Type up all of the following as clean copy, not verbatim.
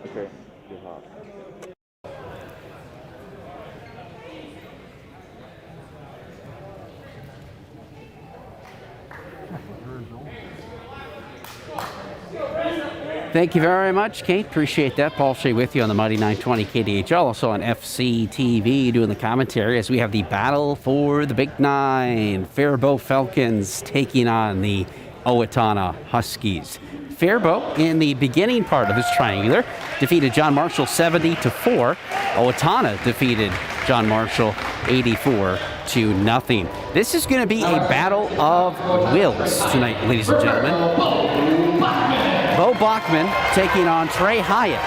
Okay, good hop. Thank you very much, Kate. Appreciate that. Paul Shea with you on the Mighty 920 KDHL, also on FCTV doing the commentary as we have the battle for the Big Nine. Faribault Falcons taking on the Owatonna Huskies. Faribault, in the beginning part of this triangular, defeated John Marshall 70-4. Owatonna defeated John Marshall 84-0. This is going to be a battle of wills tonight, ladies and gentlemen. Bo Bachman taking on Trey Hyatt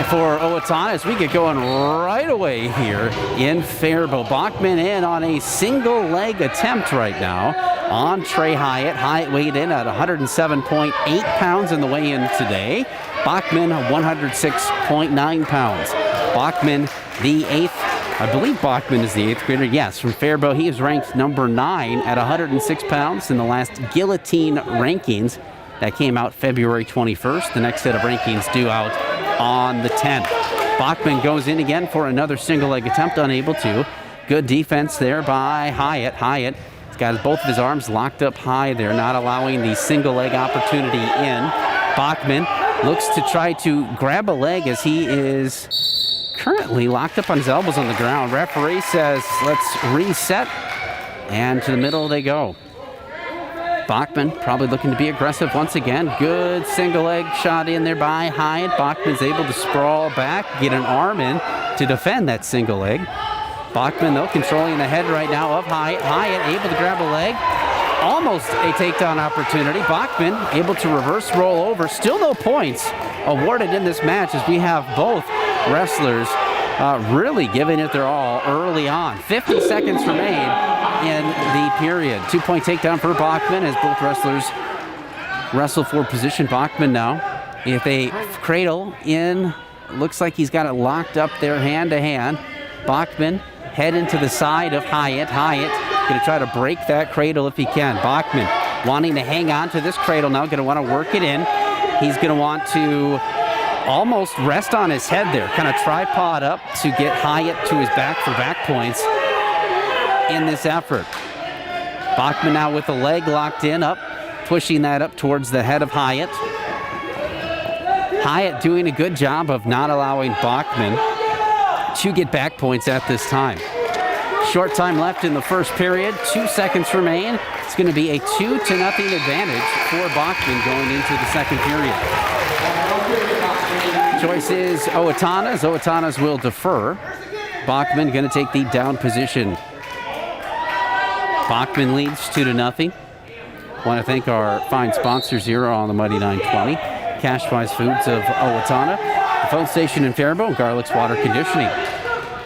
for Owatonna as we get going right away here in Faribault. Bachman in on a single leg attempt right now on Trey Hyatt. Hyatt weighed in at 107.8 pounds in the weigh-in today. Bachman 106.9 pounds. Bachman the eighth. I believe Bachman is the eighth grader. Yes, from Faribault. He is ranked number 9 at 106 pounds in the last Guillotine rankings. That came out February 21st. The next set of rankings due out on the 10th. Bachman goes in again for another single leg attempt, unable to. Good defense there by Hyatt. Hyatt has got both of his arms locked up high there, not allowing the single leg opportunity in. Bachman looks to try to grab a leg as he is currently locked up on his elbows on the ground. Referee says, let's reset, and to the middle they go. Bachman probably looking to be aggressive once again. Good single leg shot in there by Hyatt. Bachman's able to sprawl back, get an arm in to defend that single leg. Bachman, though, controlling the head right now of Hyatt. Hyatt able to grab a leg. Almost a takedown opportunity. Bachman able to reverse roll over. Still no points awarded in this match as we have both wrestlers really giving it their all early on. 50 seconds remain in the period. 2-point takedown for Bachman as both wrestlers wrestle for position. Bachman now, if a cradle in, looks like he's got it locked up there hand to hand. Bachman head into the side of Hyatt. Hyatt going to try to break that cradle if he can. Bachman wanting to hang on to this cradle now, going to want to work it in. He's going to want to almost rest on his head there, kind of tripod up to get Hyatt to his back for back points in this effort. Bachman now with the leg locked in, up, pushing that up towards the head of Hyatt. Hyatt doing a good job of not allowing Bachman to get back points at this time. Short time left in the first period, 2 seconds remain. It's going to be a 2-0 advantage for Bachman going into the second period. Choice is Owatonna's. Owatonna's will defer. Bachman going to take the down position. Bachman leads 2-0. Want to thank our fine sponsors here on the Mighty 920. Cash-Wise Foods of Owatonna, the phone station in Faribault, and Garlic's Water Conditioning.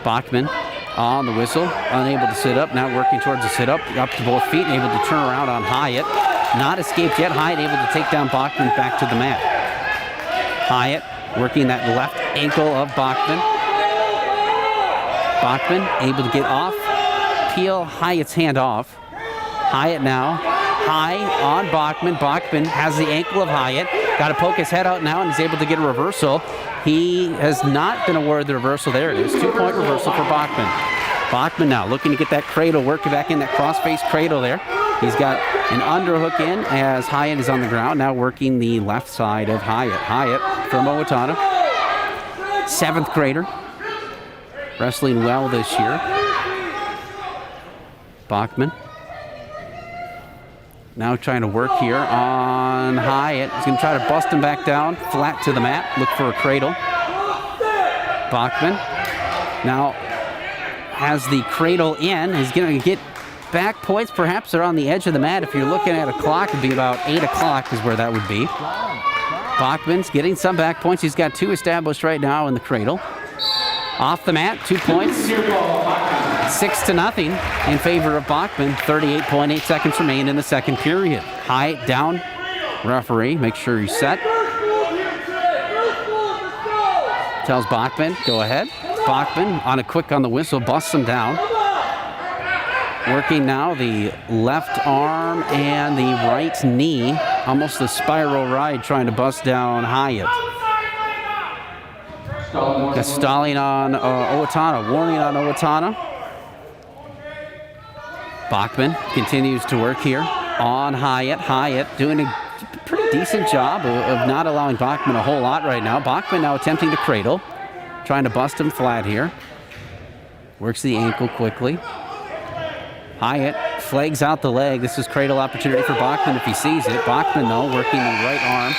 Bachman on the whistle, unable to sit up, now working towards a sit-up, up to both feet, and able to turn around on Hyatt. Not escaped yet. Hyatt able to take down Bachman back to the mat. Hyatt working that left ankle of Bachman. Bachman able to get off, peel Hyatt's hand off. Hyatt now high on Bachman. Bachman has the ankle of Hyatt. Got to poke his head out now and is able to get a reversal. He has not been awarded the reversal. There it is. 2-point reversal for Bachman. Bachman now looking to get that cradle, working back in that cross-face cradle there. He's got an underhook in as Hyatt is on the ground, now working the left side of Hyatt. Hyatt from Owatonna, 7th grader, wrestling well this year. Bachman now trying to work here on Hyatt. He's going to try to bust him back down, flat to the mat, look for a cradle. Bachman now has the cradle in. He's going to get back points. Perhaps they're on the edge of the mat. If you're looking at a clock, it'd be about 8 o'clock is where that would be. Bachman's getting some back points. He's got 2 established right now in the cradle. Off the mat, 2 points. 6-0 in favor of Bachman. 38.8 seconds remain in the second period. Hyatt down. Referee, make sure you're set. Tells Bachman, go ahead. Bachman on a quick on the whistle, busts him down. Working now the left arm and the right knee. Almost a spiral ride trying to bust down Hyatt. Got stalling on Owatonna, warning on Owatonna. Bachman continues to work here on Hyatt. Hyatt doing a pretty decent job of not allowing Bachman a whole lot right now. Bachman now attempting to cradle, trying to bust him flat here. Works the ankle quickly. Hyatt flags out the leg. This is cradle opportunity for Bachman if he sees it. Bachman, though, working the right arm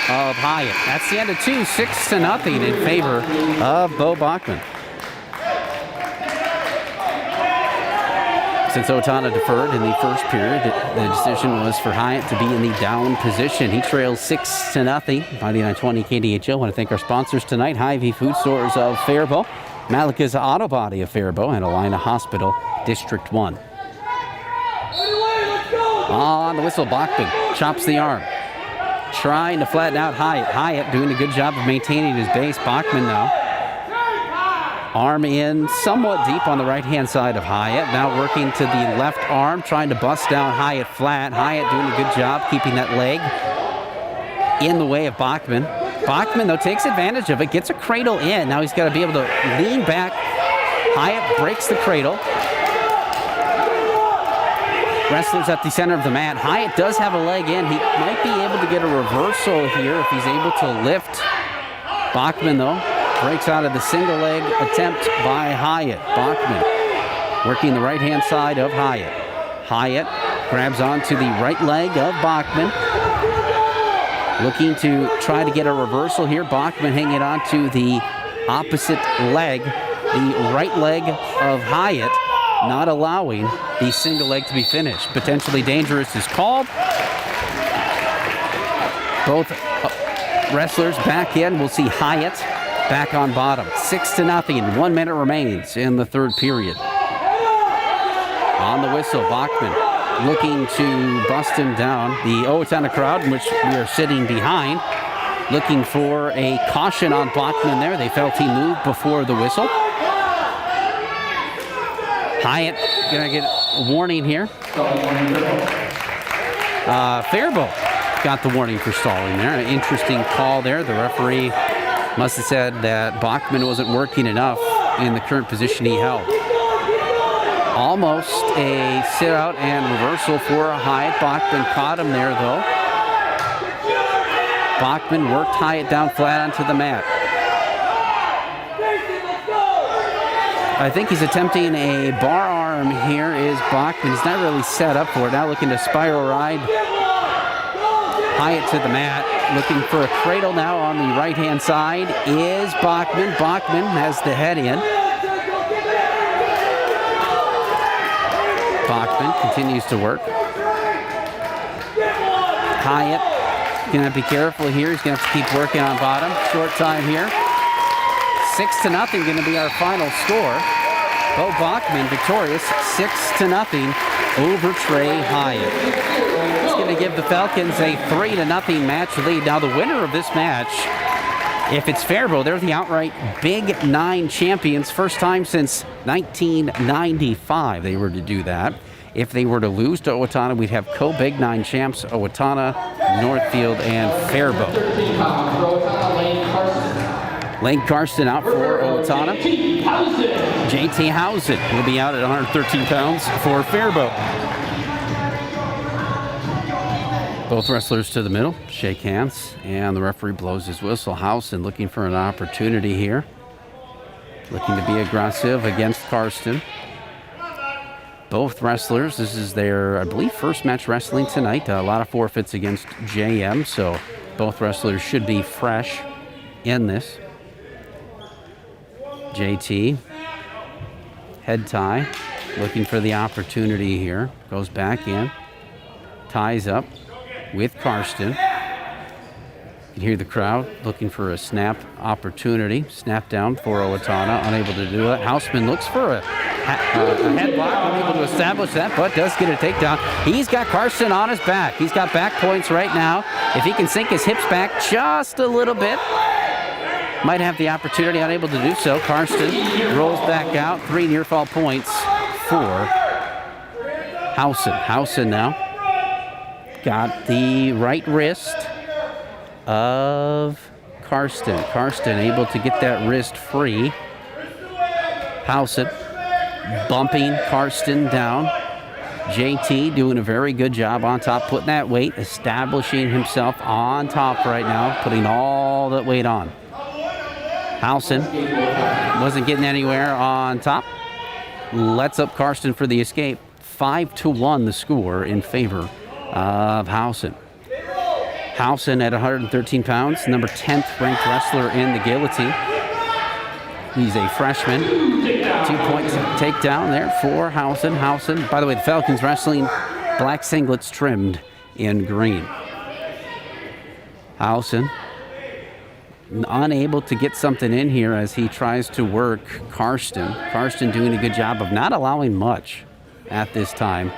of Hyatt. That's the end of 2, 6-0 in favor of Bo Bachman. Since Owatonna deferred in the first period, the decision was for Hyatt to be in the down position. He trails 6-0. 99-20 KDHL. I want to thank our sponsors tonight, Hy-Vee Food Stores of Faribault, Malika's Auto Body of Faribault, and Alina Hospital, District 1. On the whistle, Bachman chops the arm, trying to flatten out Hyatt. Hyatt doing a good job of maintaining his base. Bachman now, arm in somewhat deep on the right-hand side of Hyatt. Now working to the left arm, trying to bust down Hyatt flat. Hyatt doing a good job keeping that leg in the way of Bachman. Bachman, though, takes advantage of it, gets a cradle in. Now he's got to be able to lean back. Hyatt breaks the cradle. Wrestlers at the center of the mat. Hyatt does have a leg in. He might be able to get a reversal here if he's able to lift. Bachman, though, breaks out of the single leg attempt by Hyatt. Bachman working the right-hand side of Hyatt. Hyatt grabs onto the right leg of Bachman. Looking to try to get a reversal here. Bachman hanging on to the opposite leg, the right leg of Hyatt, not allowing the single leg to be finished. Potentially dangerous is called. Both wrestlers back in. We'll see Hyatt back on bottom. 6-0. 1 minute remains in the third period. On the whistle, Bachman looking to bust him down. The Owatonna crowd, in which we are sitting behind, looking for a caution on Bachman there. They felt he moved before the whistle. Hyatt gonna get a warning here. Faribault got the warning for stalling there. An interesting call there. The referee must have said that Bachman wasn't working enough in the current position he held. Almost a sit-out and reversal for Hyatt. Bachman caught him there, though. Bachman worked Hyatt down flat onto the mat. I think he's attempting a bar arm here is Bachman. He's not really set up for it. Now looking to spiral ride Hyatt to the mat. Looking for a cradle now on the right-hand side is Bachman. Bachman has the head in. Bachman continues to work. Hyatt gonna be careful here. He's gonna have to keep working on bottom. Short time here. 6-0 gonna be our final score. Bo Bachman victorious 6-0 over Trey Hyatt. It's gonna give the Falcons a 3-0 match lead. Now the winner of this match, if it's Faribault, they're the outright Big 9 champions. First time since 1995 they were to do that. If they were to lose to Owatonna, we'd have co-Big 9 champs, Owatonna, Northfield, and Faribault. Lane Karsten out for Owatonna. JT Housen will be out at 113 pounds for Faribault. Both wrestlers to the middle, shake hands, and the referee blows his whistle. Housen looking for an opportunity here. Looking to be aggressive against Karsten. Both wrestlers, this is their, I believe, first match wrestling tonight. A lot of forfeits against JM, so both wrestlers should be fresh in this. JT, head tie, looking for the opportunity here. Goes back in, ties up with Karsten. You can hear the crowd looking for a snap opportunity. Snap down for Owatonna, unable to do it. Houseman looks for a headlock, unable to establish that, but does get a takedown. He's got Karsten on his back. He's got back points right now. If he can sink his hips back just a little bit, might have the opportunity, unable to do so. Karsten rolls back out. 3 near fall points for Housen. Housen now got the right wrist of Karsten. Karsten able to get that wrist free. Housen bumping Karsten down. JT doing a very good job on top, putting that weight, establishing himself on top right now, putting all that weight on. Housen wasn't getting anywhere on top. Lets up Karsten for the escape. 5-1 the score in favor of Housen. Housen at 113 pounds, number 10th ranked wrestler in the guillotine. He's a freshman. 2-point takedown there for Housen. Housen, by the way, the Falcons wrestling black singlets trimmed in green. Housen unable to get something in here as he tries to work Karsten. Karsten doing a good job of not allowing much at this time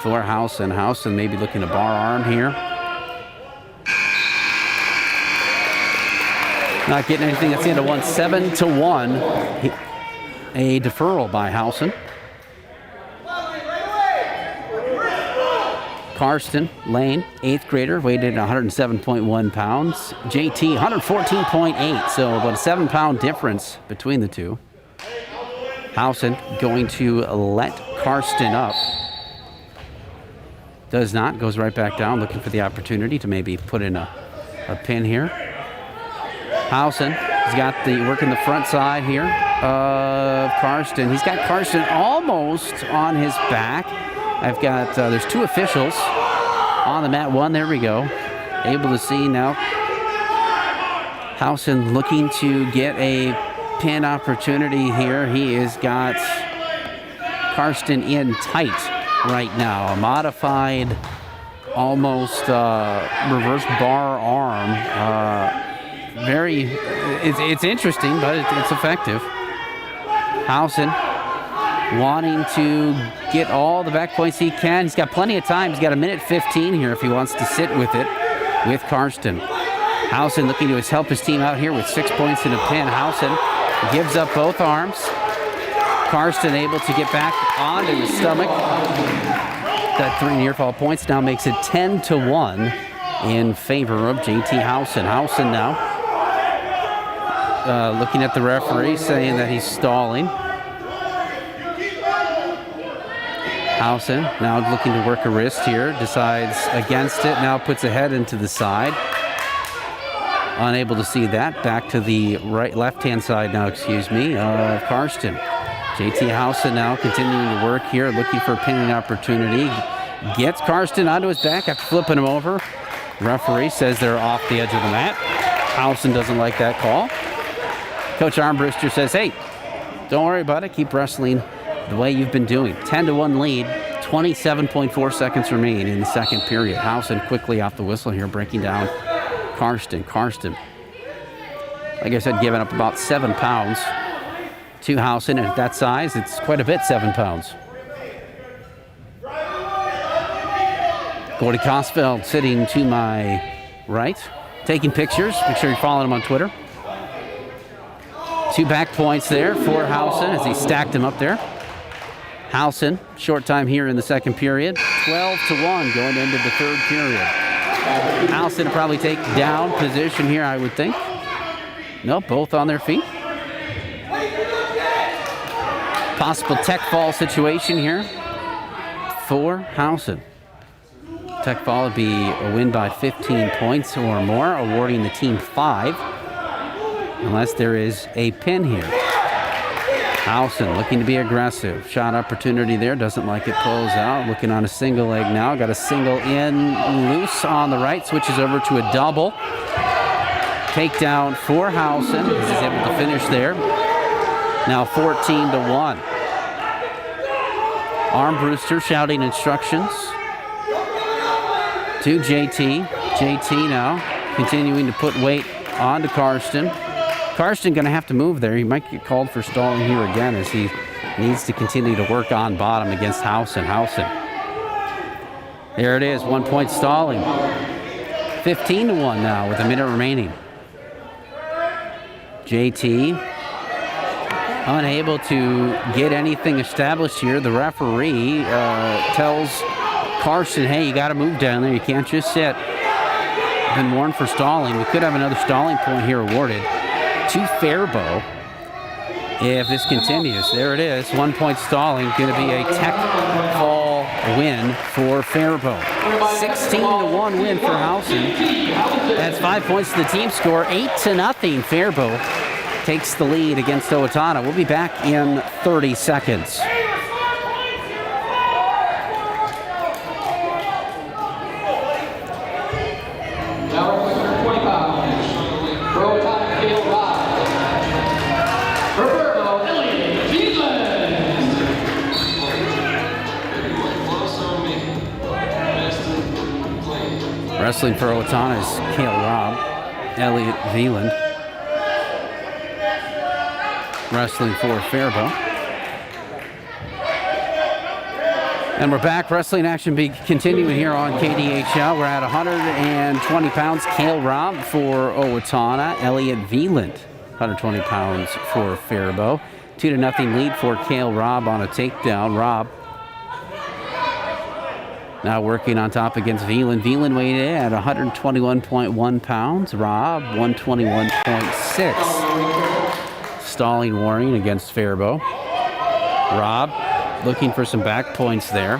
for Housen. Housen maybe looking to bar arm here. Not getting anything. That's the end of 7-1. A deferral by Housen. Karsten Lane, 8th grader, weighed at 107.1 pounds. JT, 114.8, so about a 7-pound difference between the two. Housen going to let Karsten up. Does not, goes right back down, looking for the opportunity to maybe put in a pin here. Housen has got the working the front side here of Karsten. He's got Karsten almost on his back. I've got, there's 2 officials on the mat. One, there we go. Able to see now. Housen looking to get a pin opportunity here. He has got Karsten in tight right now. A modified, almost reverse bar arm. It's interesting, but it's effective. Housen wanting to get all the back points he can. He's got plenty of time. He's got 1:15 here if he wants to sit with it with Karsten. Housen looking to help his team out here with 6 points and a pin. Housen gives up both arms. Karsten able to get back onto his stomach. That 3 near fall points now makes it 10-1 in favor of JT Housen. Housen now looking at the referee, saying that he's stalling. Housen now looking to work a wrist here, decides against it, now puts a head into the side. Unable to see that. Back to the left-hand side now, of Karsten. JT Housen now continuing to work here, looking for a pinning opportunity. Gets Karsten onto his back after flipping him over. Referee says they're off the edge of the mat. Housen doesn't like that call. Coach Armbruster says, hey, don't worry about it. Keep wrestling the way you've been doing. 10-1 lead. 27.4 seconds remain in the second period. Housen quickly off the whistle here, breaking down Karsten. Karsten, like I said, giving up about 7 pounds to Housen. And at that size, it's quite a bit, 7 pounds. Gordy Kosfeld sitting to my right, taking pictures. Make sure you're following him on Twitter. 2 back points there for Housen as he stacked him up there. Housen, short time here in the second period. 12-1 going into the third period. Housen will probably take down position here, I would think. Nope, both on their feet. Possible tech fall situation here for Housen. Tech fall would be a win by 15 points or more, awarding the team 5, unless there is a pin here. Housen looking to be aggressive. Shot opportunity there, doesn't like it, pulls out. Looking on a single leg now, got a single in, loose on the right, switches over to a double. Takedown for Housen, he's able to finish there. Now 14-1. Armbruster shouting instructions to JT. JT now continuing to put weight onto Karsten. Karsten going to have to move there. He might get called for stalling here again as he needs to continue to work on bottom against Housen. Housen. There it is, 1 point stalling. 15-1 now with a minute remaining. JT unable to get anything established here. The referee tells Karsten, hey, you got to move down there. You can't just sit. been warned for stalling. We could have another stalling point here awarded to Faribault if this continues. There it is. 1 point stalling. Going to be a tech fall win for Faribault. 16-1 win for Howson. That's 5 points to the team score. 8-0. Faribault takes the lead against Owatonna. We'll be back in 30 seconds. Wrestling for Owatonna is Cale Robb, Elliott Veland. Wrestling for Faribault. And we're back. Wrestling action continuing here on KDHL. We're at 120 pounds. Cale Robb for Owatonna. Elliott Veland, 120 pounds for Faribault. 2-0 lead for Cale Robb on a takedown. Robb now working on top against Veland. Veland weighed in at 121.1 pounds. Robb, 121.6. Stalling warning against Faribault. Robb looking for some back points there.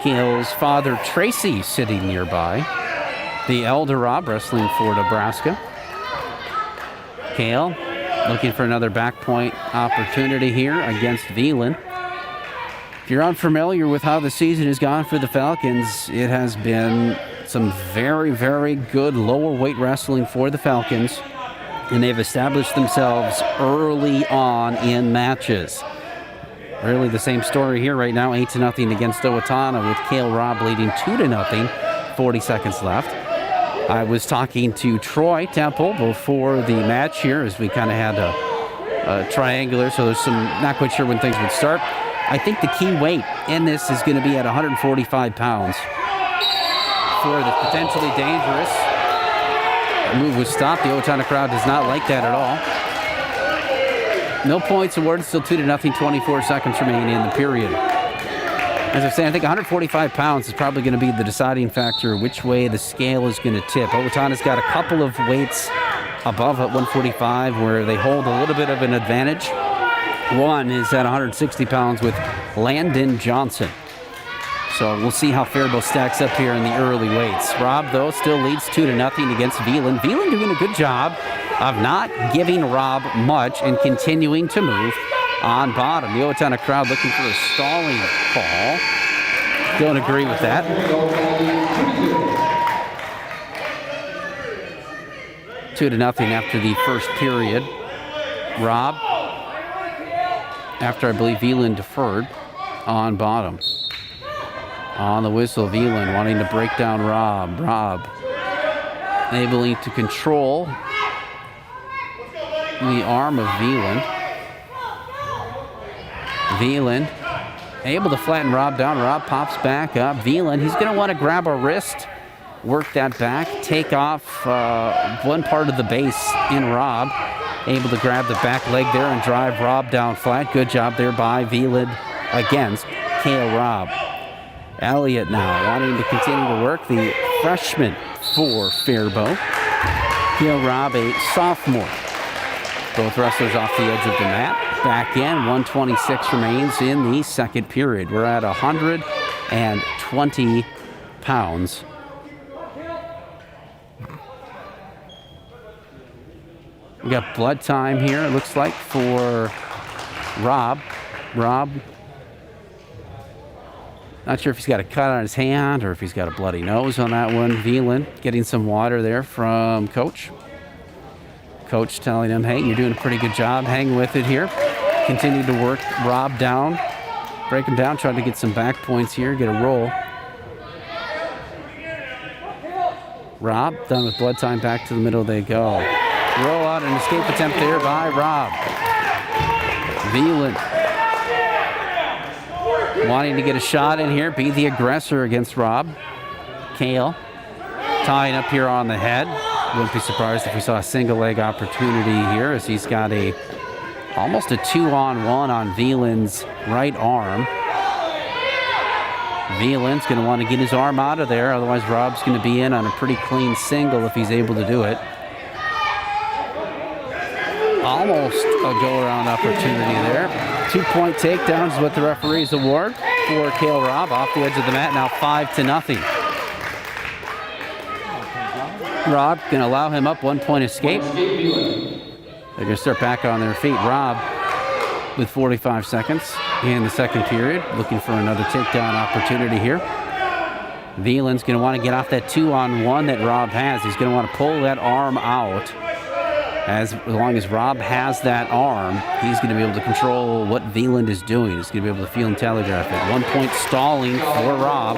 Cale's father, Tracy, sitting nearby. The elder Robb wrestling for Nebraska. Cale looking for another back point opportunity here against Veland. If you're unfamiliar with how the season has gone for the Falcons, it has been some very, very good lower weight wrestling for the Falcons, and they've established themselves early on in matches. Really the same story here right now, 8-0 against Owatonna with Cale Robb leading 2-0, 40 seconds left. I was talking to Troy Temple before the match here as we kind of had a triangular, so there's some, not quite sure when things would start. I think the key weight in this is going to be at 145 pounds for the potentially dangerous. The move was stopped. The Owatonna crowd does not like that at all. No points awarded, still 2-0, 24 seconds remaining in the period. As I say, I think 145 pounds is probably going to be the deciding factor which way the scale is going to tip. Owatonna's got a couple of weights above at 145 where they hold a little bit of an advantage. One is at 160 pounds with Landon Johnson. So we'll see how Faribault stacks up here in the early weights. Robb, though, still leads 2-0 against Veland. Veland doing a good job of not giving Robb much and continuing to move on bottom. The Owatonna crowd looking for a stalling call. Don't agree with that. Two to nothing after the first period. Robb, after I believe Veland deferred, on bottom. On the whistle, Veland wanting to break down Robb. Robb able to control the arm of Veland. Veland able to flatten Robb down. Robb pops back up. Veland, he's going to want to grab a wrist, work that back, take off one part of the base in Robb. Able to grab the back leg there and drive Robb down flat. Good job there by Veland against Cale Robb. Elliott now wanting to continue to work. The freshman for Faribault. Cale Robb, a sophomore. Both wrestlers off the edge of the mat. Back in, 126 remains in the second period. We're at 120 pounds. We got blood time here, it looks like, for Robb. Robb, not sure if he's got a cut on his hand or if he's got a bloody nose on that one. Veland getting some water there from Coach. Coach telling him, hey, you're doing a pretty good job. Hang with it here. Continue to work Robb down. Break him down, try to get some back points here, get a roll. Robb, done with blood time, back to the middle they go. Roll out, an escape attempt there by Robb. Veland wanting to get a shot in here, be the aggressor against Robb. Cale tying up here on the head. Wouldn't be surprised if we saw a single leg opportunity here as he's got almost a 2-on-1 on Veland's right arm. Veland's going to want to get his arm out of there. Otherwise, Rob's going to be in on a pretty clean single if he's able to do it. Almost a go-around opportunity there. 2-point takedowns is what the referees award for Cale Robb off the edge of the mat. Now 5-0. Robb going to allow him up, 1-point escape. They're going to start back on their feet. Robb with 45 seconds in the second period, looking for another takedown opportunity here. Veland's going to want to get off that 2-on-1 that Robb has. He's going to want to pull that arm out. As long as Robb has that arm, he's going to be able to control what Veland is doing. He's going to be able to feel and telegraph it. 1 point stalling for Robb.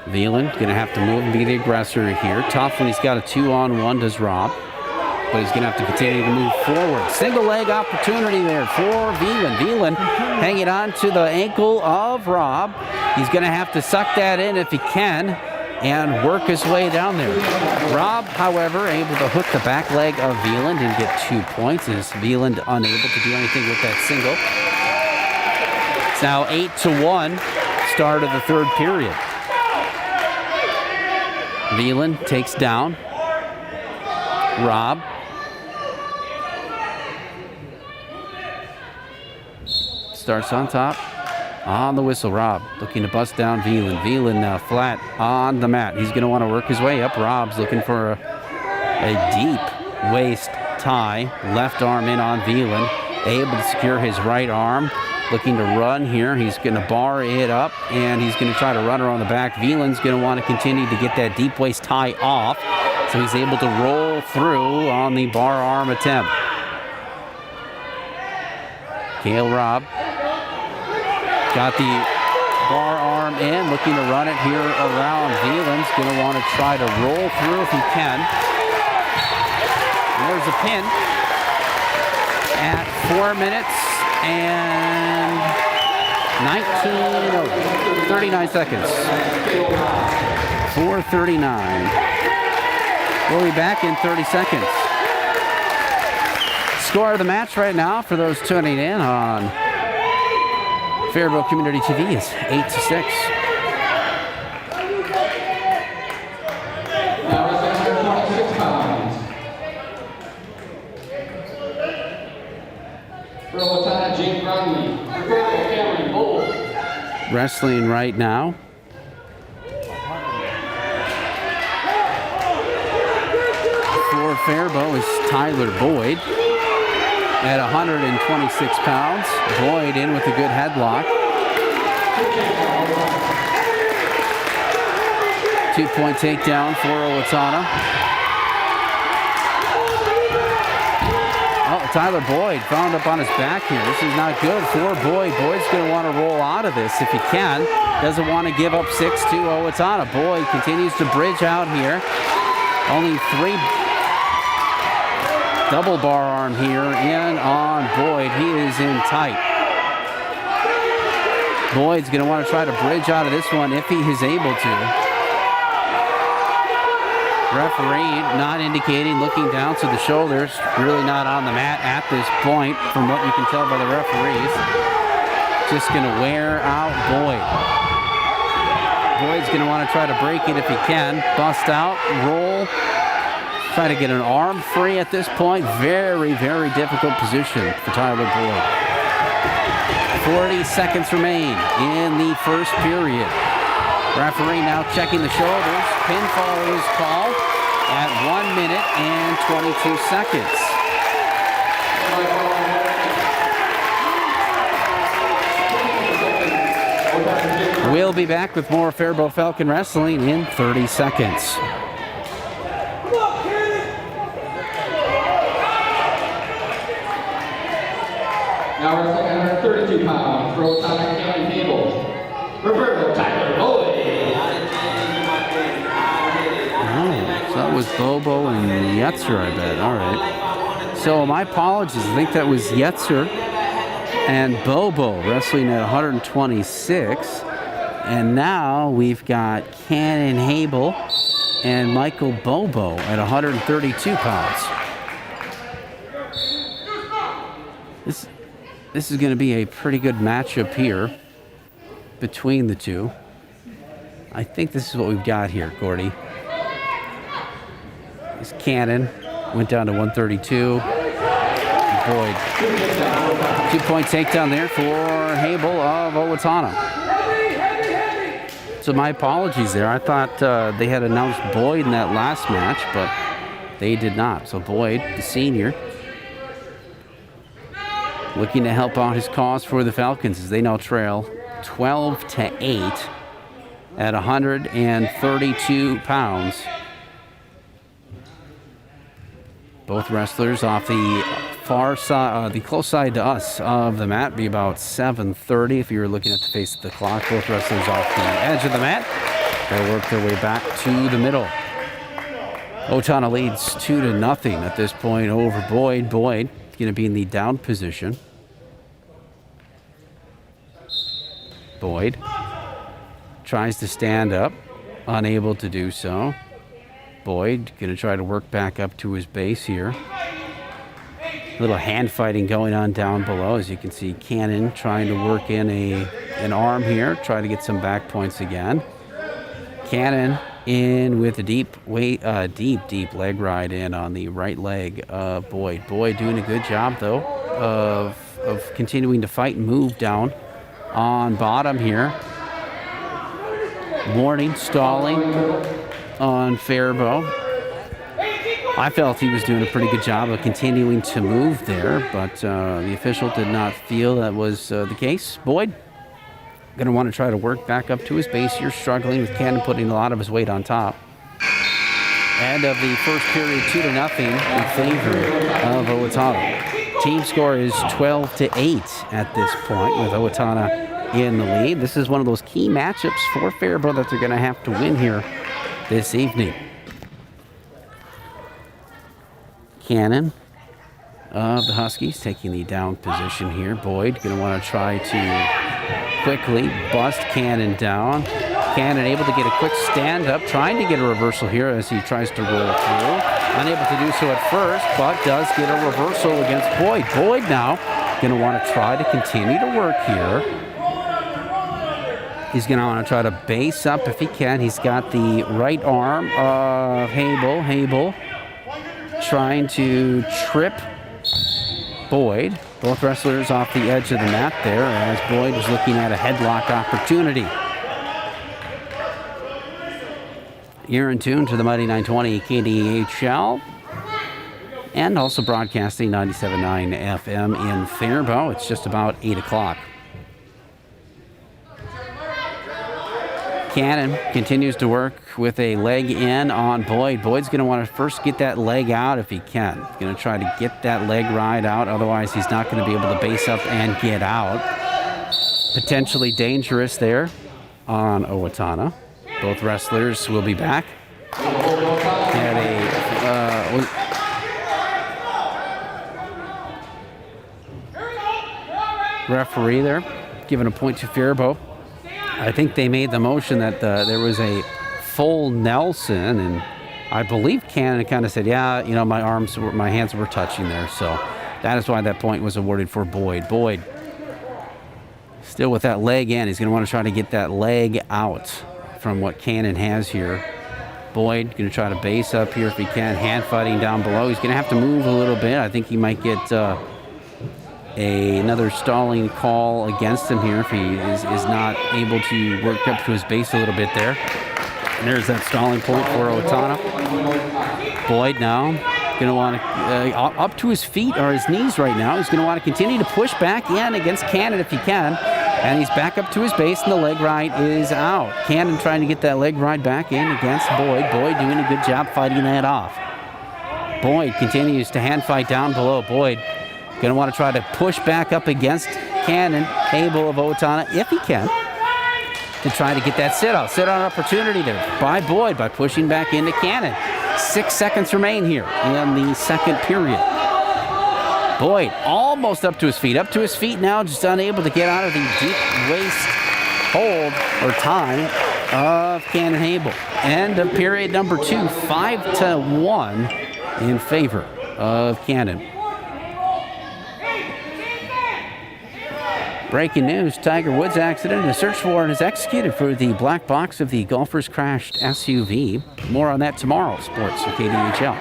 Veland going to have to move and be the aggressor here. Tough when he's got a 2-on-1, does Robb. But he's going to have to continue to move forward. Single leg opportunity there for Veland. Veland hanging on to the ankle of Robb. He's going to have to suck that in if he can and work his way down there. Robb, however, able to hook the back leg of Veland and get 2 points. Is Veland unable to do anything with that single? It's now 8-1, start of the third period. Veland takes down Robb. Starts on top. On the whistle, Robb looking to bust down Veland. Veland now flat on the mat. He's going to want to work his way up. Robb's looking for a deep waist tie. Left arm in on Veland. Able to secure his right arm. Looking to run here. He's going to bar it up, and he's going to try to run her on the back. Veland's going to want to continue to get that deep waist tie off, so he's able to roll through on the bar arm attempt. Cale Robb got the bar arm in, looking to run it here around. Veland's going to want to try to roll through if he can. There's a pin at 4 minutes and 39 seconds. 4:39. We'll be back in 30 seconds. Score of the match right now for those tuning in on Faribault Community TV is 8-6. Wrestling right now. For Faribault is Tyler Boyd at 126 pounds. Boyd in with a good headlock. 2-point takedown for Owatonna. Oh, Tyler Boyd found up on his back here. This is not good for Boyd. Boyd's going to want to roll out of this if he can. Doesn't want to give up 6 to Owatonna. Boyd continues to bridge out here. Only 3 double bar arm here in on Boyd. He is in tight. Boyd's going to want to try to bridge out of this one if he is able to. Referee not indicating, looking down to the shoulders, really not on the mat at this point from what you can tell by the referees. Just going to wear out Boyd. Boyd's going to want to try to break it if he can. Bust out, roll, try to get an arm free at this point. Very, very difficult position for Tyler Boyd. 40 seconds remain in the first period. Referee now checking the shoulders. Pinfall is called at 1 minute and 22 seconds. We'll be back with more Faribault Falcon Wrestling in 30 seconds. Now we're looking at 132 pounds for Owatonna County Table. Roberto Tyler Boyd. Oh, so that was Bobo and Yetzer, I bet. All right. So my apologies. I think that was Yetzer and Bobo wrestling at 126. And now we've got Cannon Habel and Michael Bobo at 132 pounds. This is going to be a pretty good matchup here. between the two. I think this is what we've got here, Gordy. This Cannon went down to 132. Boyd. 2-point takedown there for Faribault of Owatonna. So my apologies there. I thought they had announced Boyd in that last match, but they did not. So Boyd, the senior, looking to help out his cause for the Falcons as they now trail 12-8 at 132 pounds. Both wrestlers off the far side, the close side to us of the mat, be about 7:30 if you were looking at the face of the clock. Both wrestlers off the edge of the mat. They'll work their way back to the middle. Owatonna leads 2-0 at this point over Boyd. Boyd going to be in the down position. Boyd tries to stand up, unable to do so. Boyd going to try to work back up to his base here. A little hand fighting going on down below. As you can see, Cannon trying to work in an arm here, try to get some back points again. Cannon in with a deep leg ride in on the right leg of Boyd. Boyd doing a good job, though, of continuing to fight and move down on bottom here. Warning, stalling on Faribault. I felt he was doing a pretty good job of continuing to move there, but the official did not feel that was the case. Boyd going to want to try to work back up to his base here, struggling with Cannon putting a lot of his weight on top. End of the first period, 2-0 in favor of Owatonna. Team score is 12-8 at this point, with Owatonna in the lead. This is one of those key matchups for Faribault that they're going to have to win here this evening. Cannon of the Huskies taking the down position here. Boyd going to want to try to quickly bust Cannon down. Cannon able to get a quick stand up, trying to get a reversal here as he tries to roll through. Unable to do so at first, but does get a reversal against Boyd. Boyd now going to want to try to continue to work here. He's going to want to try to base up if he can. He's got the right arm of Faribault trying to trip Boyd. Both wrestlers off the edge of the mat there as Boyd is looking at a headlock opportunity. You're in tune to the Mighty 920 KDHL and also broadcasting 97.9 FM in Faribault. It's just about 8 o'clock. Cannon continues to work with a leg in on Boyd. Boyd's going to want to first get that leg out if he can. He's going to try to get that leg ride out. Otherwise, he's not going to be able to base up and get out. Potentially dangerous there on Owatonna. Both wrestlers will be back. Had a referee there giving a point to Faribault. I think they made the motion that there was a full Nelson, and I believe Cannon kind of said, yeah, you know, my hands were touching there, so that is why that point was awarded for Boyd. Boyd still with that leg in. He's going to want to try to get that leg out from what Cannon has here. Boyd going to try to base up here if he can, hand fighting down below. He's going to have to move a little bit. I think he might get another stalling call against him here if he is not able to work up to his base a little bit there. And there's that stalling point for Owatonna. Boyd now going to want to, up to his feet or his knees right now. He's going to want to continue to push back in against Cannon if he can. And he's back up to his base, and the leg ride is out. Cannon trying to get that leg ride back in against Boyd. Boyd doing a good job fighting that off. Boyd continues to hand fight down below. Boyd going to want to try to push back up against Cannon, Faribault of Owatonna, if he can, to try to get that sit-out. Sit-out opportunity there by Boyd by pushing back into Cannon. 6 seconds remain here in the second period. Boyd almost up to his feet. Up to his feet now, just unable to get out of the deep waist hold or time of Cannon Faribault. End of period number 2, 5-1 in favor of Cannon. Breaking news, Tiger Woods accident. A search warrant is executed for the black box of the golfer's crashed SUV. More on that tomorrow, Sports on KDHL.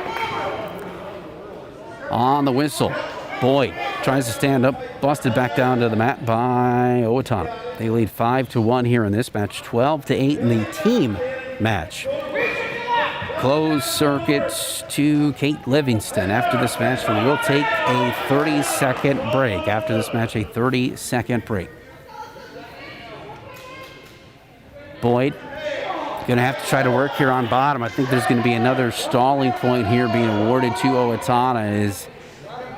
On the whistle, Boyd tries to stand up, busted back down to the mat by Owatonna. They lead 5-1 here in this match, 12-8 in the team match. Closed circuit to Kate Livingston. After this match, we will take a 30-second break. After this match, a 30-second break. Boyd going to have to try to work here on bottom. I think there's going to be another stalling point here being awarded to Owatonna as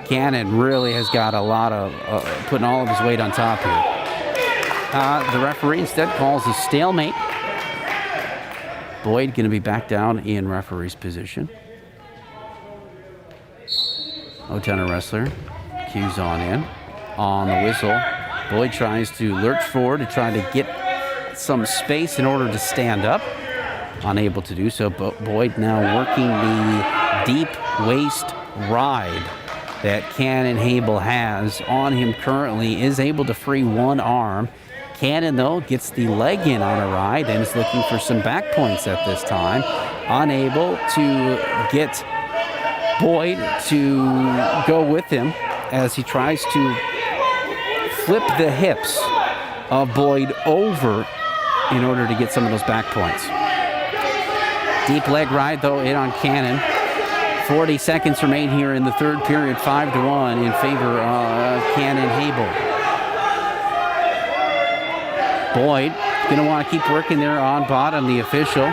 Cannon really has got a lot of putting all of his weight on top here. The referee instead calls a stalemate. Boyd going to be back down in referee's position. Owatonna wrestler cues on in. On the whistle, Boyd tries to lurch forward to try to get some space in order to stand up. Unable to do so. Boyd now working the deep waist ride that Cannon Hable has on him currently. Is able to free one arm. Cannon, though, gets the leg in on a ride and is looking for some back points at this time. Unable to get Boyd to go with him as he tries to flip the hips of Boyd over in order to get some of those back points. Deep leg ride, though, in on Cannon. 40 seconds remain here in the third period, 5-1 in favor of Cannon Hable. Boyd going to want to keep working there on bottom, the official.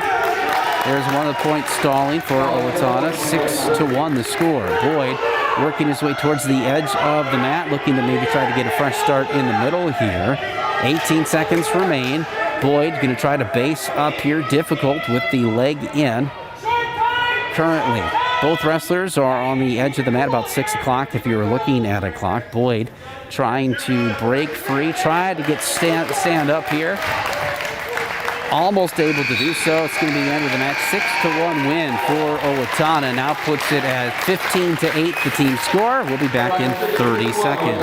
There's one of the points stalling for Owatonna. 6-1 the score. Boyd working his way towards the edge of the mat, looking to maybe try to get a fresh start in the middle here. 18 seconds remain. Boyd going to try to base up here. Difficult with the leg in. Currently, both wrestlers are on the edge of the mat about 6 o'clock if you were looking at a clock. Boyd trying to break free, trying to get stand up here. Almost able to do so. It's going to be the end of the match. 6-1 win for Owatonna. Now puts it at 15-8 the team score. We'll be back in 30 seconds.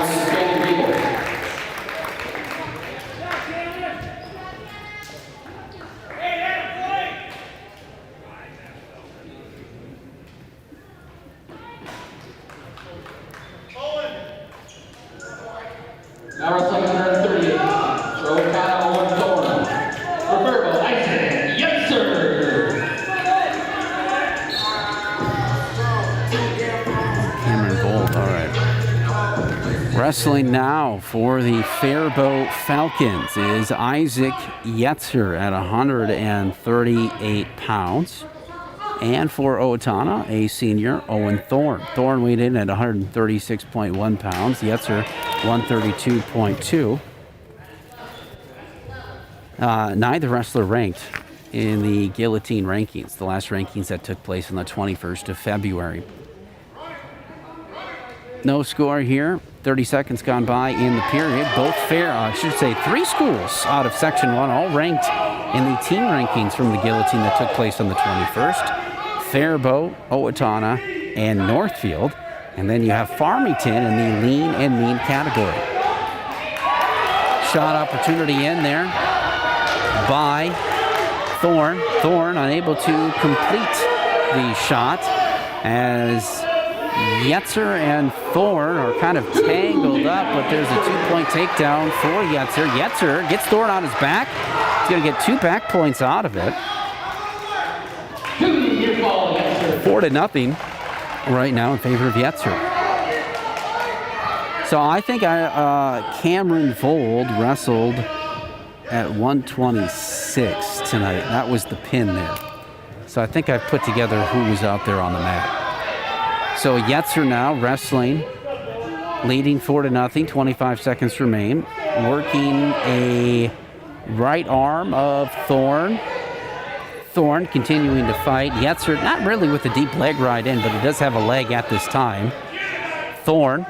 Now we're 738. Owatonna, Faribault, yes sir. Cameron Bold, all right. Wrestling now for the Faribault Falcons is Isaac Yetzer at 138 pounds. And for Owatonna, a senior, Owen Thorne. Thorne weighed in at 136.1 pounds. Yetzer, 132.2. Neither wrestler ranked in the guillotine rankings, the last rankings that took place on the 21st of February. No score here. 30 seconds gone by in the period. Both three schools out of Section 1 all ranked in the team rankings from the guillotine that took place on the 21st. Faribault, Owatonna, and Northfield. And then you have Farmington in the lean and mean category. Shot opportunity in there by Thorne. Thorne unable to complete the shot as Yetzer and Thorne are kind of tangled up, but there's a 2-point takedown for Yetzer. Yetzer gets Thorne on his back. He's going to get 2 back points out of it. 4-0 right now in favor of Yetzer. So I think Cameron Vold wrestled at 126 tonight. That was the pin there. So I think I've put together who was out there on the mat. So Yetzer now wrestling, leading 4-0, 25 seconds remain. Working a right arm of Thorne. Thorne continuing to fight. Yetzer, not really with a deep leg ride in, but he does have a leg at this time. Thorne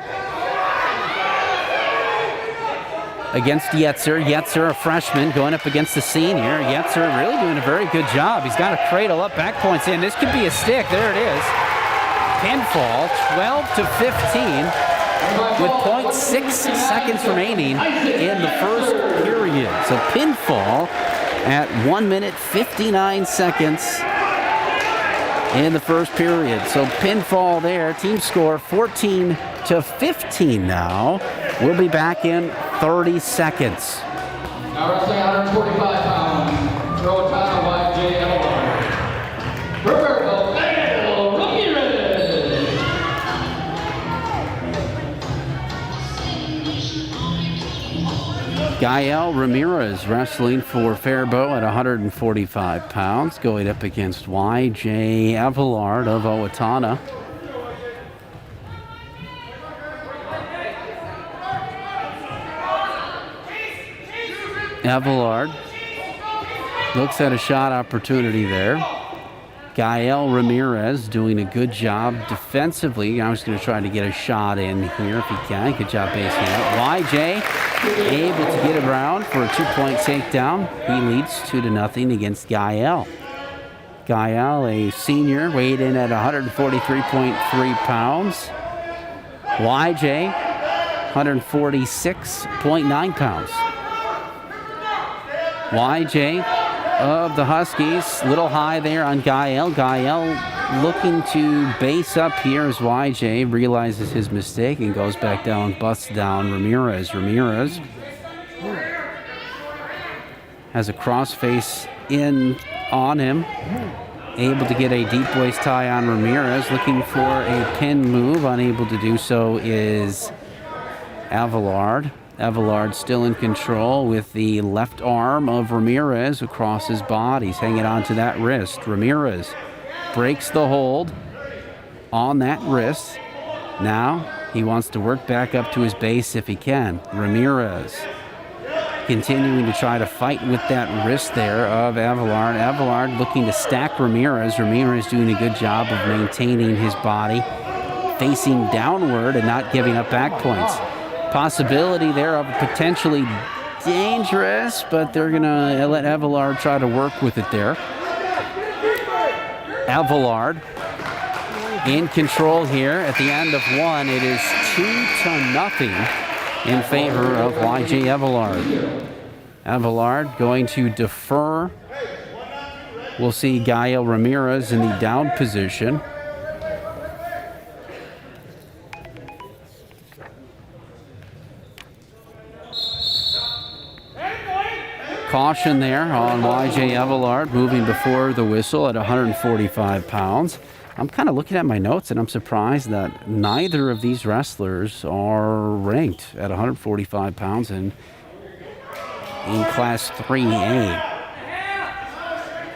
against Yetzer. Yetzer, a freshman, going up against the senior. Yetzer really doing a very good job. He's got a cradle up, back points in. This could be a stick. There it is. Pinfall, 12-15 with .6 seconds remaining in the first period. So pinfall at 1 minute 59 seconds in the first period. So pinfall there. Team score 14-15 now. We'll be back in 30 seconds. Now wrestling 145 pounds, Owatonna YJ Elmore. Roberto Ramirez. Gael Ramirez wrestling for Faribault at 145 pounds, going up against YJ Elmore of Owatonna. Avillard looks at a shot opportunity there. Gael Ramirez doing a good job defensively. I'm just going to try to get a shot in here if he can. Good job basing out. YJ able to get around for a 2-point takedown. He leads 2-0 against Gael. Gael, a senior, weighed in at 143.3 pounds. YJ, 146.9 pounds. YJ of the Huskies, little high there on Gael. Gael looking to base up here as YJ realizes his mistake and goes back down, busts down Ramirez. Ramirez has a crossface in on him. Able to get a deep waist tie on Ramirez. Looking for a pin move. Unable to do so is Avillard. Avillard still in control with the left arm of Ramirez across his body. He's hanging on to that wrist. Ramirez breaks the hold on that wrist. Now he wants to work back up to his base if he can. Ramirez continuing to try to fight with that wrist there of Avillard. Avillard looking to stack Ramirez. Ramirez doing a good job of maintaining his body, facing downward and not giving up back points. Possibility there of potentially dangerous, but they're going to let Avillard try to work with it there. Avillard in control here at the end of one. It is 2-0 in favor of YJ Avillard. Avillard going to defer. We'll see Gael Ramirez in the down position. Caution there on YJ Avillard, moving before the whistle at 145 pounds. I'm kind of looking at my notes and I'm surprised that neither of these wrestlers are ranked at 145 pounds in Class 3A.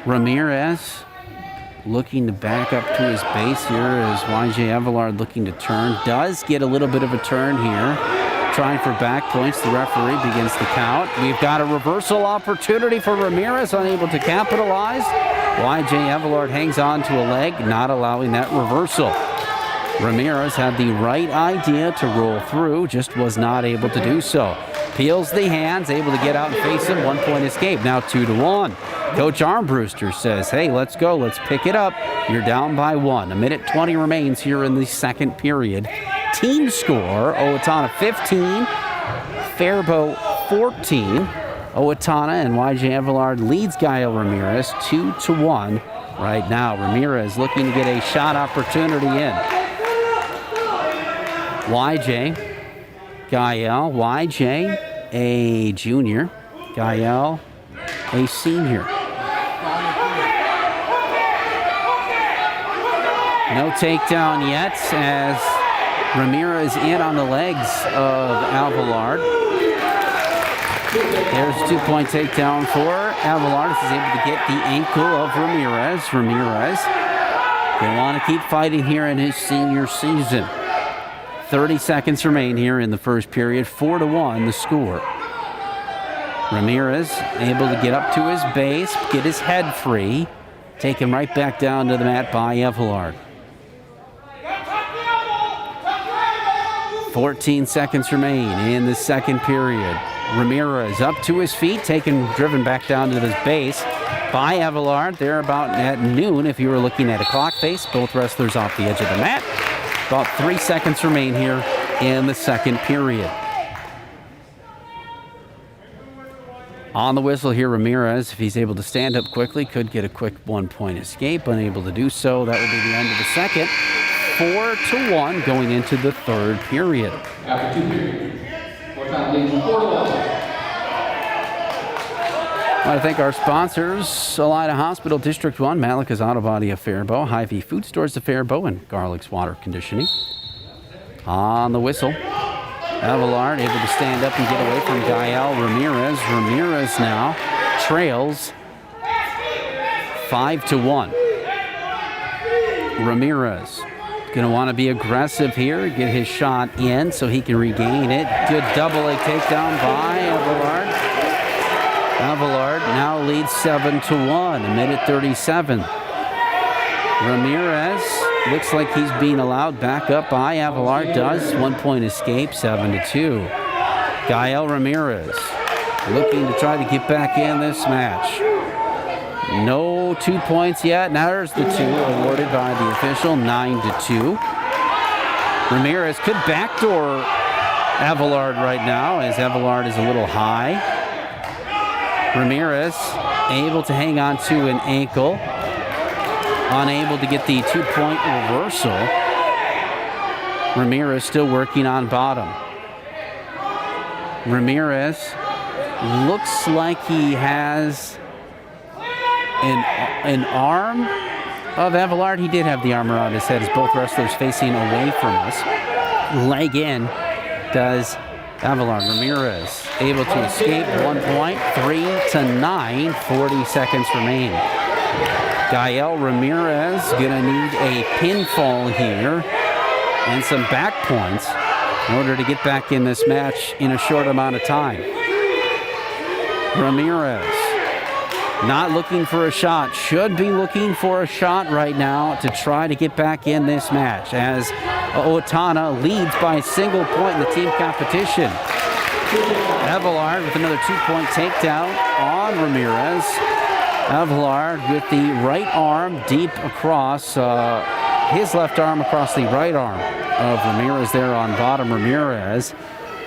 Ramirez looking to back up to his base here as YJ Avillard looking to turn. Does get a little bit of a turn here. Trying for back points. The referee begins the count. We've got a reversal opportunity for Ramirez, unable to capitalize. YJ Avillard hangs on to a leg, not allowing that reversal. Ramirez had the right idea to roll through, just was not able to do so. Peels the hands, able to get out and face him. 1-point escape, now 2-1. Coach Armbruster says, hey, let's go, let's pick it up. You're down by 1. 1:20 remains here in the second period. Team score, Owatonna 15, Faribault 14. Owatonna and YJ Avillard leads Gael Ramirez 2-1 right now. Ramirez looking to get a shot opportunity in. YJ, Gael, YJ, a junior, Gael, a senior. No takedown yet as Ramirez in on the legs of Avillard. There's a 2-point takedown for Avillard. He's able to get the ankle of Ramirez. Ramirez, they want to keep fighting here in his senior season. 30 seconds remain here in the first period. 4-1 the score. Ramirez able to get up to his base, get his head free, take him right back down to the mat by Avillard. 14 seconds remain in the second period. Ramirez up to his feet, driven back down to his base by Avillard. They're about at noon if you were looking at a clock face. Both wrestlers off the edge of the mat. About 3 seconds remain here in the second period. On the whistle here, Ramirez, if he's able to stand up quickly, could get a quick 1-point escape. Unable to do so, that will be the end of the second. 4-1 going into the third period. After 2 periods, Owatonna leads 4-1. I want to thank our sponsors, Salida Hospital, District 1, Malika's Auto Body of Faribault, Hy-Vee Food Stores of Faribault, and Garlic's Water Conditioning. On the whistle, Avallard able to stand up and get away from Gael Ramirez. Ramirez now trails 5-1. Ramirez going to want to be aggressive here, get his shot in so he can regain it. Good double-leg takedown by Avallard. Avallard now leads 7-1, a minute 37. Ramirez looks like he's being allowed back up by Avallard. Does 1-point escape, 7-2. Gael Ramirez looking to try to get back in this match. No 2 points yet. Now there's the 2 awarded by the official, 9-2. Ramirez could backdoor Avallard right now as Avallard is a little high. Ramirez able to hang on to an ankle. Unable to get the 2-point reversal. Ramirez still working on bottom. Ramirez looks like he has an arm of Avallard. He did have the arm around his head as both wrestlers facing away from us. Leg in does Avallard. Ramirez able to escape 1 point, 3-9, 40 seconds remain. Gael Ramirez gonna need a pinfall here and some back points in order to get back in this match in a short amount of time. Ramirez not looking for a shot, should be looking for a shot right now to try to get back in this match as Owatonna leads by a single point in the team competition. Avallard with another 2-point takedown on Ramirez. Avallard with the right arm deep across, his left arm across the right arm of Ramirez there on bottom. Ramirez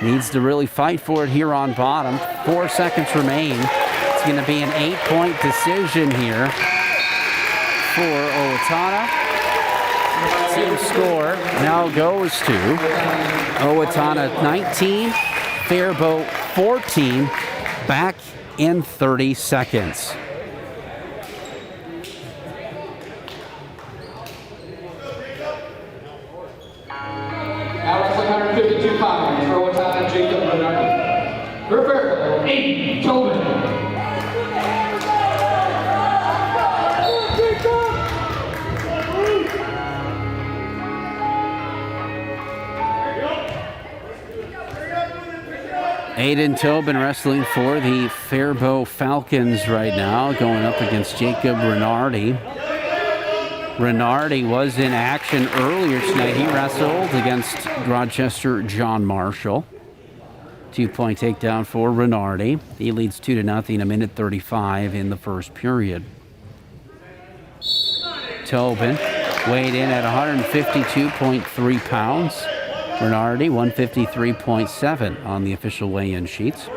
needs to really fight for it here on bottom. 4 seconds remain. It's going to be an 8-point decision here for Owatonna. Team score now goes to Owatonna 19, Faribault 14, back in 30 seconds. Now wrestling 152 pounds for Owatonna, Jacob Bernardi. Roberto A. Tobin. Aiden Tobin wrestling for the Faribault Falcons right now, going up against Jacob Renardi. Renardi was in action earlier tonight. He wrestled against Rochester John Marshall. 2-point takedown for Renardi. He leads 2-0, a minute 35 in the first period. Tobin weighed in at 152.3 pounds. Renardi, 153.7 on the official weigh-in sheets.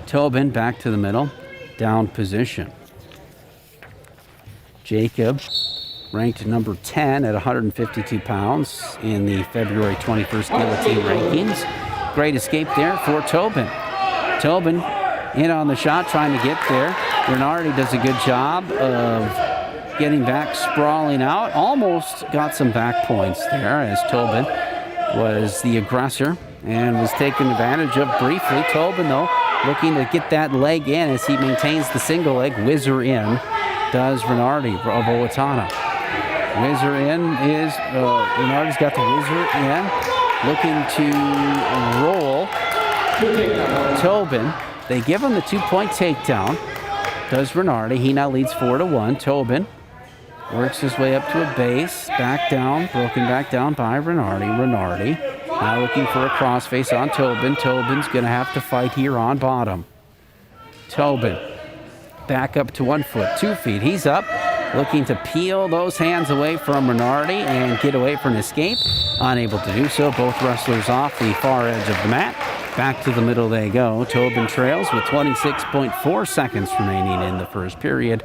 Tobin back to the middle, down position. Jacob ranked number 10 at 152 pounds in the February 21st Guillotine rankings. Great escape there for Tobin. Tobin in on the shot, trying to get there. Renardi does a good job of getting back, sprawling out. Almost got some back points there as Tobin was the aggressor and was taken advantage of briefly. Tobin, though, looking to get that leg in as he maintains the single leg. Whizzer in does Renardi of Owatonna. Whizzer in is, Renardi's got the whizzer in. Looking to roll Tobin. They give him the 2-point takedown. Does Renardi. He now leads 4-1. Tobin works his way up to a base, back down, broken back down by Renardi. Renardi now looking for a crossface on Tobin. Tobin's going to have to fight here on bottom. Tobin back up to 1 foot, 2 feet. He's up, looking to peel those hands away from Renardi and get away for an escape. Unable to do so. Both wrestlers off the far edge of the mat. Back to the middle they go. Tobin trails with 26.4 seconds remaining in the first period,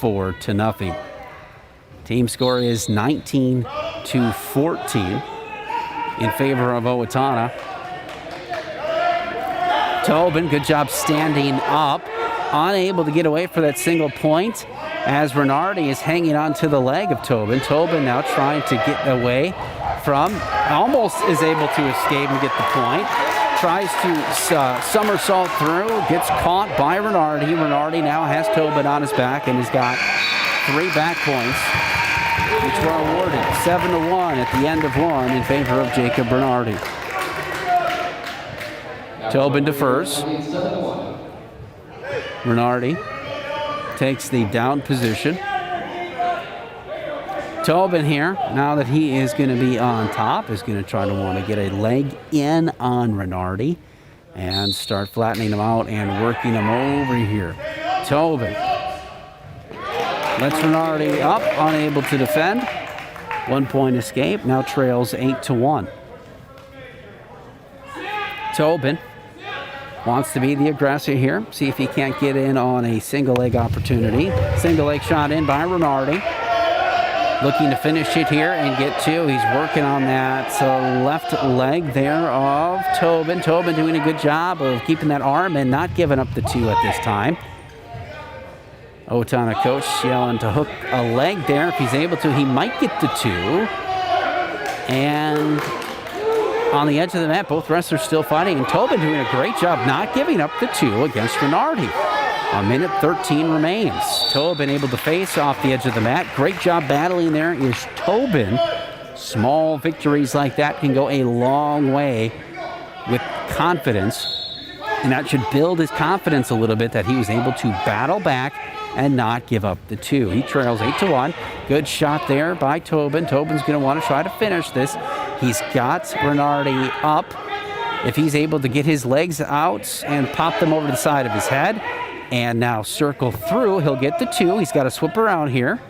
4-0. Team score is 19-14 in favor of Owatonna. Tobin, good job standing up. Unable to get away for that single point as Renardi is hanging on to the leg of Tobin. Tobin now trying to get away from, almost is able to escape and get the point. Tries to somersault through, gets caught by Renardi. Renardi now has Tobin on his back and has got 3 back points, which were awarded 7-1 at the end of one in favor of Jacob Renardi. Tobin defers. Renardi takes the down position. Tobin here, now that he is going to be on top, is going to try to want to get a leg in on Renardi and start flattening him out and working him over here. Tobin lets Renardi up, unable to defend. 1 point escape, now trails 8-1. Tobin wants to be the aggressor here, see if he can't get in on a single leg opportunity. Single leg shot in by Renardi. Looking to finish it here and get 2. He's working on that left leg there of Tobin. Tobin doing a good job of keeping that arm and not giving up the 2 at this time. Owatonna coach yelling to hook a leg there. If he's able to, he might get the 2. And on the edge of the mat, both wrestlers still fighting, and Tobin doing a great job not giving up the 2 against Renardi. 1:13 remains. Tobin able to face off the edge of the mat. Great job battling there is Tobin. Small victories like that can go a long way with confidence, and that should build his confidence a little bit that he was able to battle back and not give up the 2. He trails 8-1. Good shot there by Tobin. Tobin's going to want to try to finish this. He's got Renardi up. If he's able to get his legs out and pop them over to the side of his head and now circle through, he'll get the 2. He's got to swip around here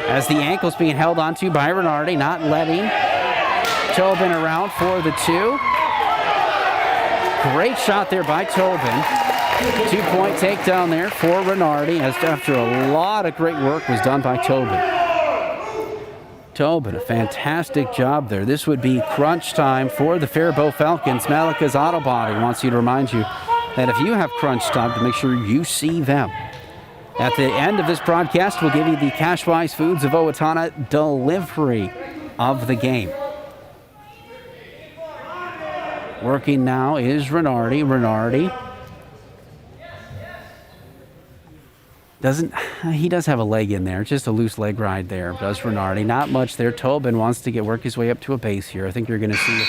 as the ankle's being held onto by Renardi, not letting Tobin around for the 2. Great shot there by Tobin. 2-point takedown there for Renardi, as after a lot of great work was done by Tobin. Tobin, a fantastic job there. This would be crunch time for the Faribault Falcons. Malika's Auto Body wants you to remind you that if you have crunch time, to make sure you see them. At the end of this broadcast, we'll give you the Cashwise Foods of Owatonna delivery of the game. Working now is Renardi. Renardi he does have a leg in there, just a loose leg ride there, does Renardi. Not much there. Tobin wants to work his way up to a base here. I think you're going to see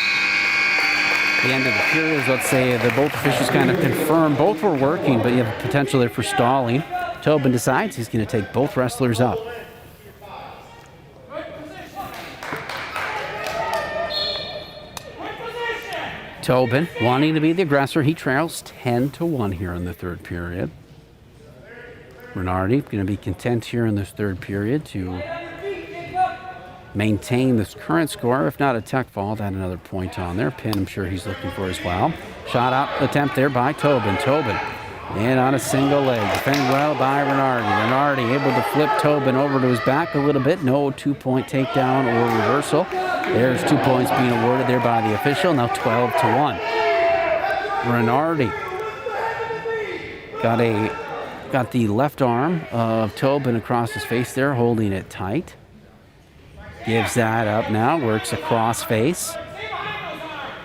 the end of the period. Let's say that both officials kind of confirm both were working, but you have potential there for stalling. Tobin decides he's going to take both wrestlers up. Tobin wanting to be the aggressor. He trails 10-1 here in the third period. Renardi going to be content here in this third period to maintain this current score. If not a tech fall, add another point on there. Pin, I'm sure he's looking for as well. Shot out attempt there by Tobin. Tobin in on a single leg. Defended well by Renardi. Renardi able to flip Tobin over to his back a little bit. No 2-point takedown or reversal. There's 2 points being awarded there by the official. Now 12-1. Renardi got the left arm of Tobin across his face there, holding it tight. Gives that up now, works across face.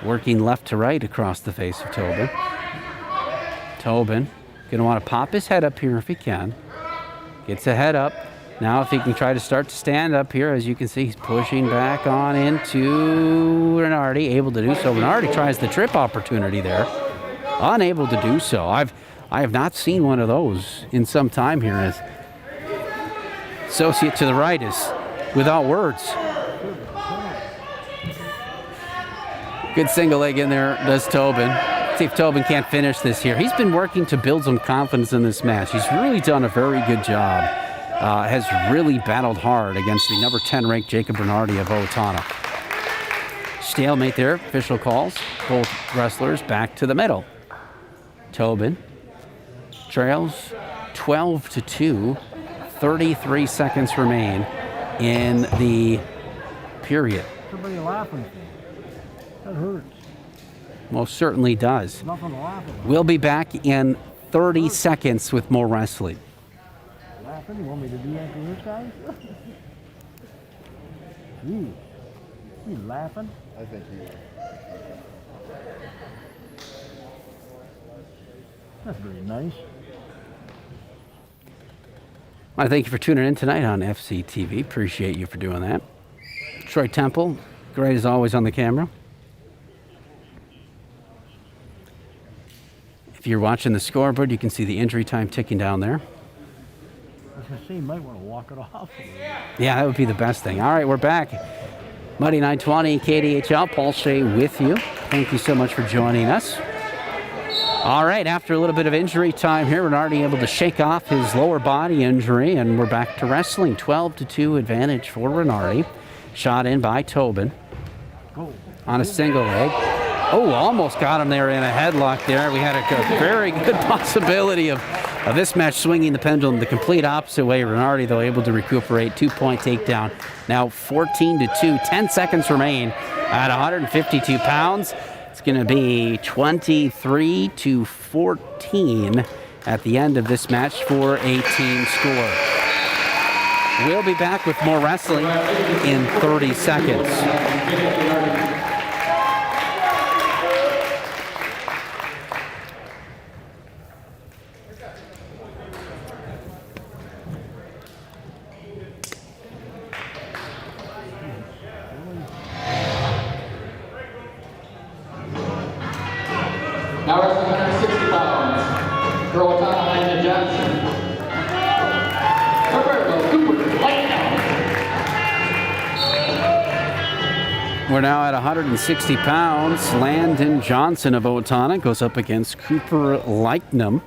Working left to right across the face of Tobin. Tobin gonna want to pop his head up here if he can. Gets the head up. Now if he can try to start to stand up here, as you can see, he's pushing back on into Renardi, able to do so. Renardi tries the trip opportunity there. Unable to do so. I have not seen one of those in some time here, as associate to the right is without words. Good single leg in there, does Tobin. See if Tobin can't finish this here. He's been working to build some confidence in this match. He's really done a very good job has really battled hard against the number 10 ranked Jacob Bernardi of Owatonna. Stalemate there, official calls. Both wrestlers back to the middle. Tobin trails 12-2. 33 seconds remain in the period. Everybody laughing. That hurts. Most certainly does. Nothing to laugh about. We'll be back in 30 seconds with more wrestling. Laughing? You want me to do that to this guy? You laughing? I think he is. That's very nice. I thank you for tuning in tonight on FCTV. Appreciate you for doing that. Troy Temple, great as always on the camera. If you're watching the scoreboard, you can see the injury time ticking down there. I was going to say, you might want to walk it off. Yeah, that would be the best thing. All right, we're back. Muddy 920, KDHL, Paul Shea with you. Thank you so much for joining us. All right, after a little bit of injury time here, Bernardi able to shake off his lower body injury, and we're back to wrestling. 12-2 advantage for Bernardi. Shot in by Tobin on a single leg. Oh, almost got him there in a headlock there. We had a very good possibility of this match swinging the pendulum the complete opposite way. Bernardi, though, able to recuperate. 2-point takedown. Now 14-2. 10 seconds remain at 152 pounds. It's going to be 23-14 at the end of this match for a team score. We'll be back with more wrestling in 30 seconds. Now wrestling 160 pounds. For Owatonna, Landon Johnson. For Faribault, Cooper, Lightning. We're now at 160 pounds. Landon Johnson of Owatonna goes up against Cooper Lightning.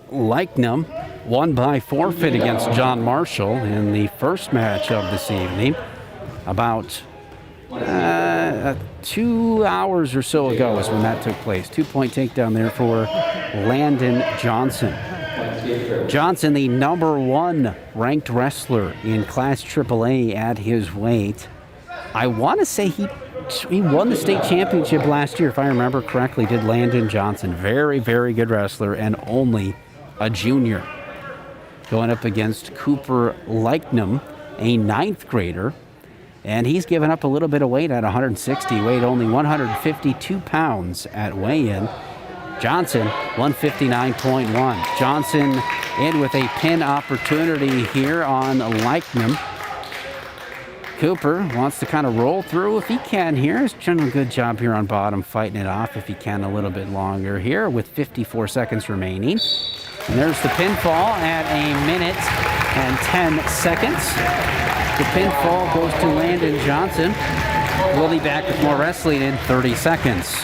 Lightning won by forfeit against John Marshall in the first match of this evening. About 2 hours or so ago is when that took place. 2-point takedown there for Landon Johnson. Johnson, the number 1 ranked wrestler in Class AAA at his weight. I want to say he won the state championship last year, if I remember correctly, did Landon Johnson. Very, very good wrestler and only a junior. Going up against Cooper Lightning, a 9th grader. And he's given up a little bit of weight at 160, weighed only 152 pounds at weigh-in. Johnson, 159.1. Johnson in with a pin opportunity here on Lightning. Cooper wants to kind of roll through if he can here. He's done a good job here on bottom, fighting it off if he can a little bit longer here with 54 seconds remaining. And there's the pinfall at 1 minute and 10 seconds. The pinfall goes to Landon Johnson. We'll be back with more wrestling in 30 seconds.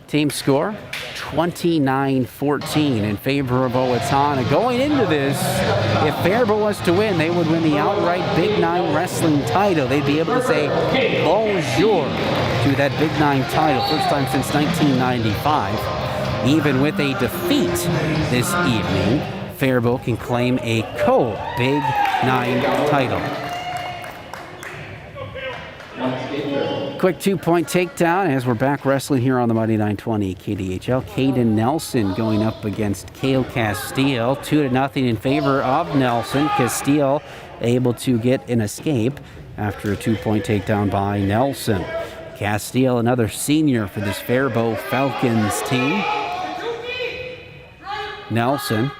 Team score, 29-14 in favor of Owatonna. Going into this, if Faribault was to win, they would win the outright Big 9 wrestling title. They'd be able to say bonjour to that Big 9 title. First time since 1995. Even with a defeat this evening, Faribault can claim a co-Big 9 title. Quick 2-point takedown as we're back wrestling here on the Muddy 920 KDHL. Caden Nelson going up against Cale Castile. 2-0 in favor of Nelson. Castile able to get an escape after a 2-point takedown by Nelson. Castile, another senior for this Faribault Falcons team. Nelson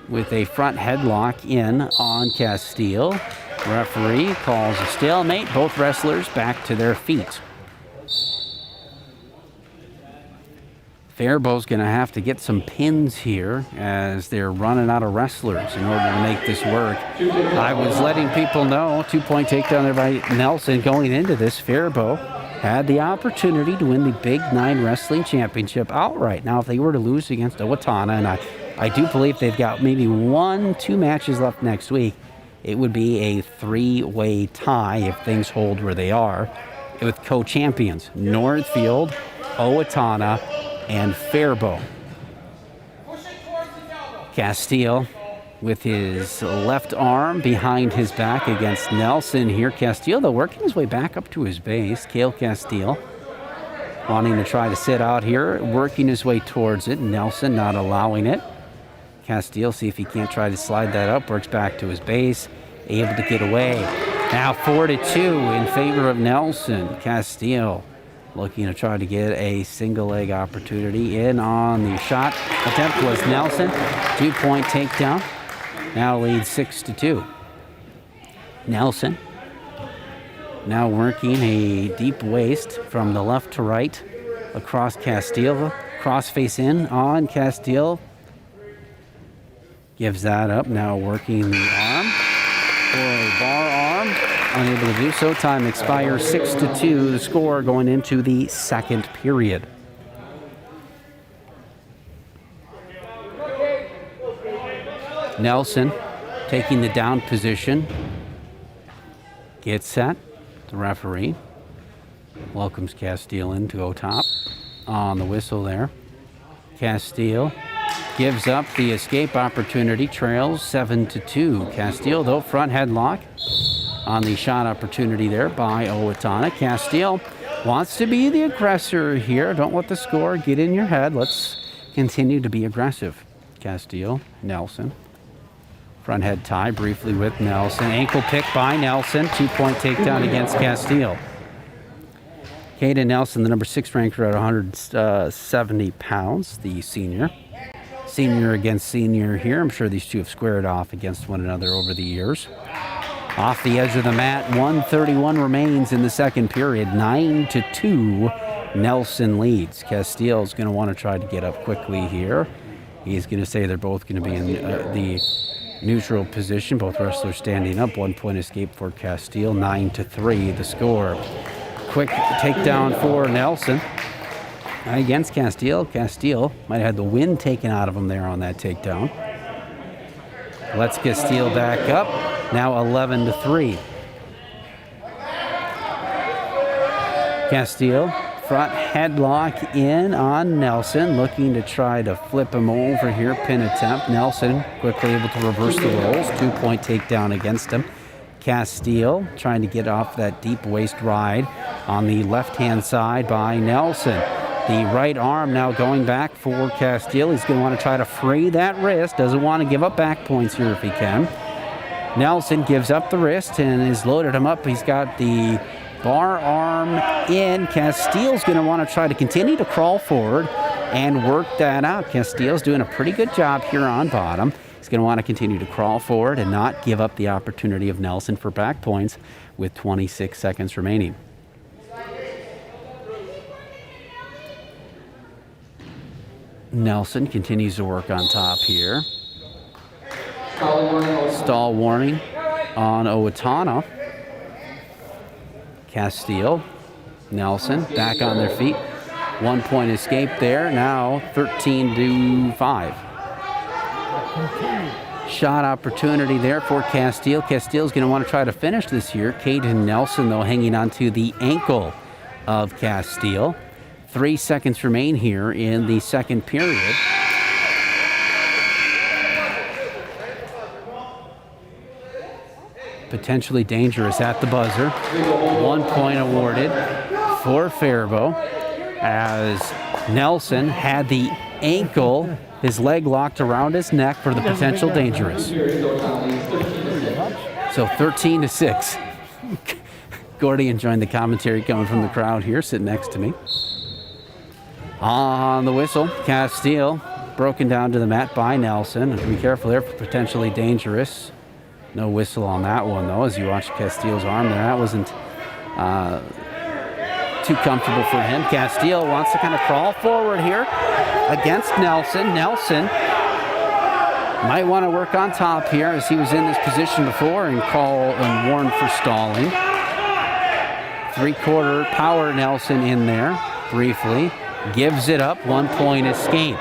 with a front headlock in on Castile. Referee calls a stalemate. Both wrestlers back to their feet. Faribault's going to have to get some pins here as they're running out of wrestlers in order to make this work. I was letting people know, 2-point takedown there by Nelson going into this. Faribault had the opportunity to win the Big 9 Wrestling Championship outright. Now, if they were to lose against Owatonna, and I do believe they've got maybe 1-2 matches left next week, it would be a 3-way tie if things hold where they are with co-champions, Northfield, Owatonna, and Faribault. Castile with his left arm behind his back against Nelson here. Castile, though, working his way back up to his base. Cale Castile wanting to try to sit out here, working his way towards it. Nelson not allowing it. Castile, see if he can't try to slide that up, works back to his base, able to get away. Now 4-2 in favor of Nelson. Castile looking to try to get a single leg opportunity in on the shot. Attempt was Nelson. 2-point takedown. Now leads 6-2. Nelson now working a deep waist from the left to right across Castile. Cross face in on Castile. Gives that up. Now working the arm for a bar arm. Unable to do so. Time expires 6-2. The score going into the second period. Nelson taking the down position. Gets set. The referee welcomes Castile in to go top on the whistle there. Castile gives up the escape opportunity, trails 7-2. Castile, though, front headlock on the shot opportunity there by Owatonna. Castile wants to be the aggressor here. Don't let the score get in your head. Let's continue to be aggressive. Castile, Nelson. Front head tie briefly with Nelson. Ankle pick by Nelson. 2-point takedown against Castile. Caden Nelson, the number 6 ranker at 170 pounds, the senior. Senior against senior here. I'm sure these two have squared off against one another over the years. Off the edge of the mat, 1:31 remains in the second period. 9-2, Nelson leads. Castile's going to want to try to get up quickly here. He's going to say they're both going to be in the neutral position. Both wrestlers standing up. 1-point escape for Castile. 9-3, the score. Quick takedown for Nelson against Castile. Castile might have had the wind taken out of him there on that takedown. Lets Castile back up. Now 11-3. Castile, front headlock in on Nelson, looking to try to flip him over here, pin attempt. Nelson quickly able to reverse the rolls. 2-point takedown against him. Castile trying to get off that deep waist ride on the left-hand side by Nelson. The right arm now going back for Castile. He's going to want to try to fray that wrist. Doesn't want to give up back points here if he can. Nelson gives up the wrist and has loaded him up. He's got the bar arm in. Castile's going to want to try to continue to crawl forward and work that out. Castile's doing a pretty good job here on bottom. He's going to want to continue to crawl forward and not give up the opportunity of Nelson for back points with 26 seconds remaining. Nelson continues to work on top here. Stall warning on Owatonna. Castile, Nelson back on their feet. 1-point escape there. Now 13-5. Shot opportunity there for Castile. Castile's going to want to try to finish this here. Caden Nelson, though, hanging on to the ankle of Castile. 3 seconds remain here in the second period. Potentially dangerous at the buzzer. 1 point awarded for Faribault as Nelson had the ankle, his leg locked around his neck for the potential dangerous. So 13-6. Gordy enjoying the commentary coming from the crowd here, sitting next to me. On the whistle, Castile broken down to the mat by Nelson. Be careful there for potentially dangerous. No whistle on that one, though, as you watch Castile's arm there. That wasn't too comfortable for him. Castile wants to kind of crawl forward here against Nelson. Nelson might want to work on top here as he was in this position before and call and warn for stalling. Three-quarter power Nelson in there briefly. Gives it up. 1 point escape.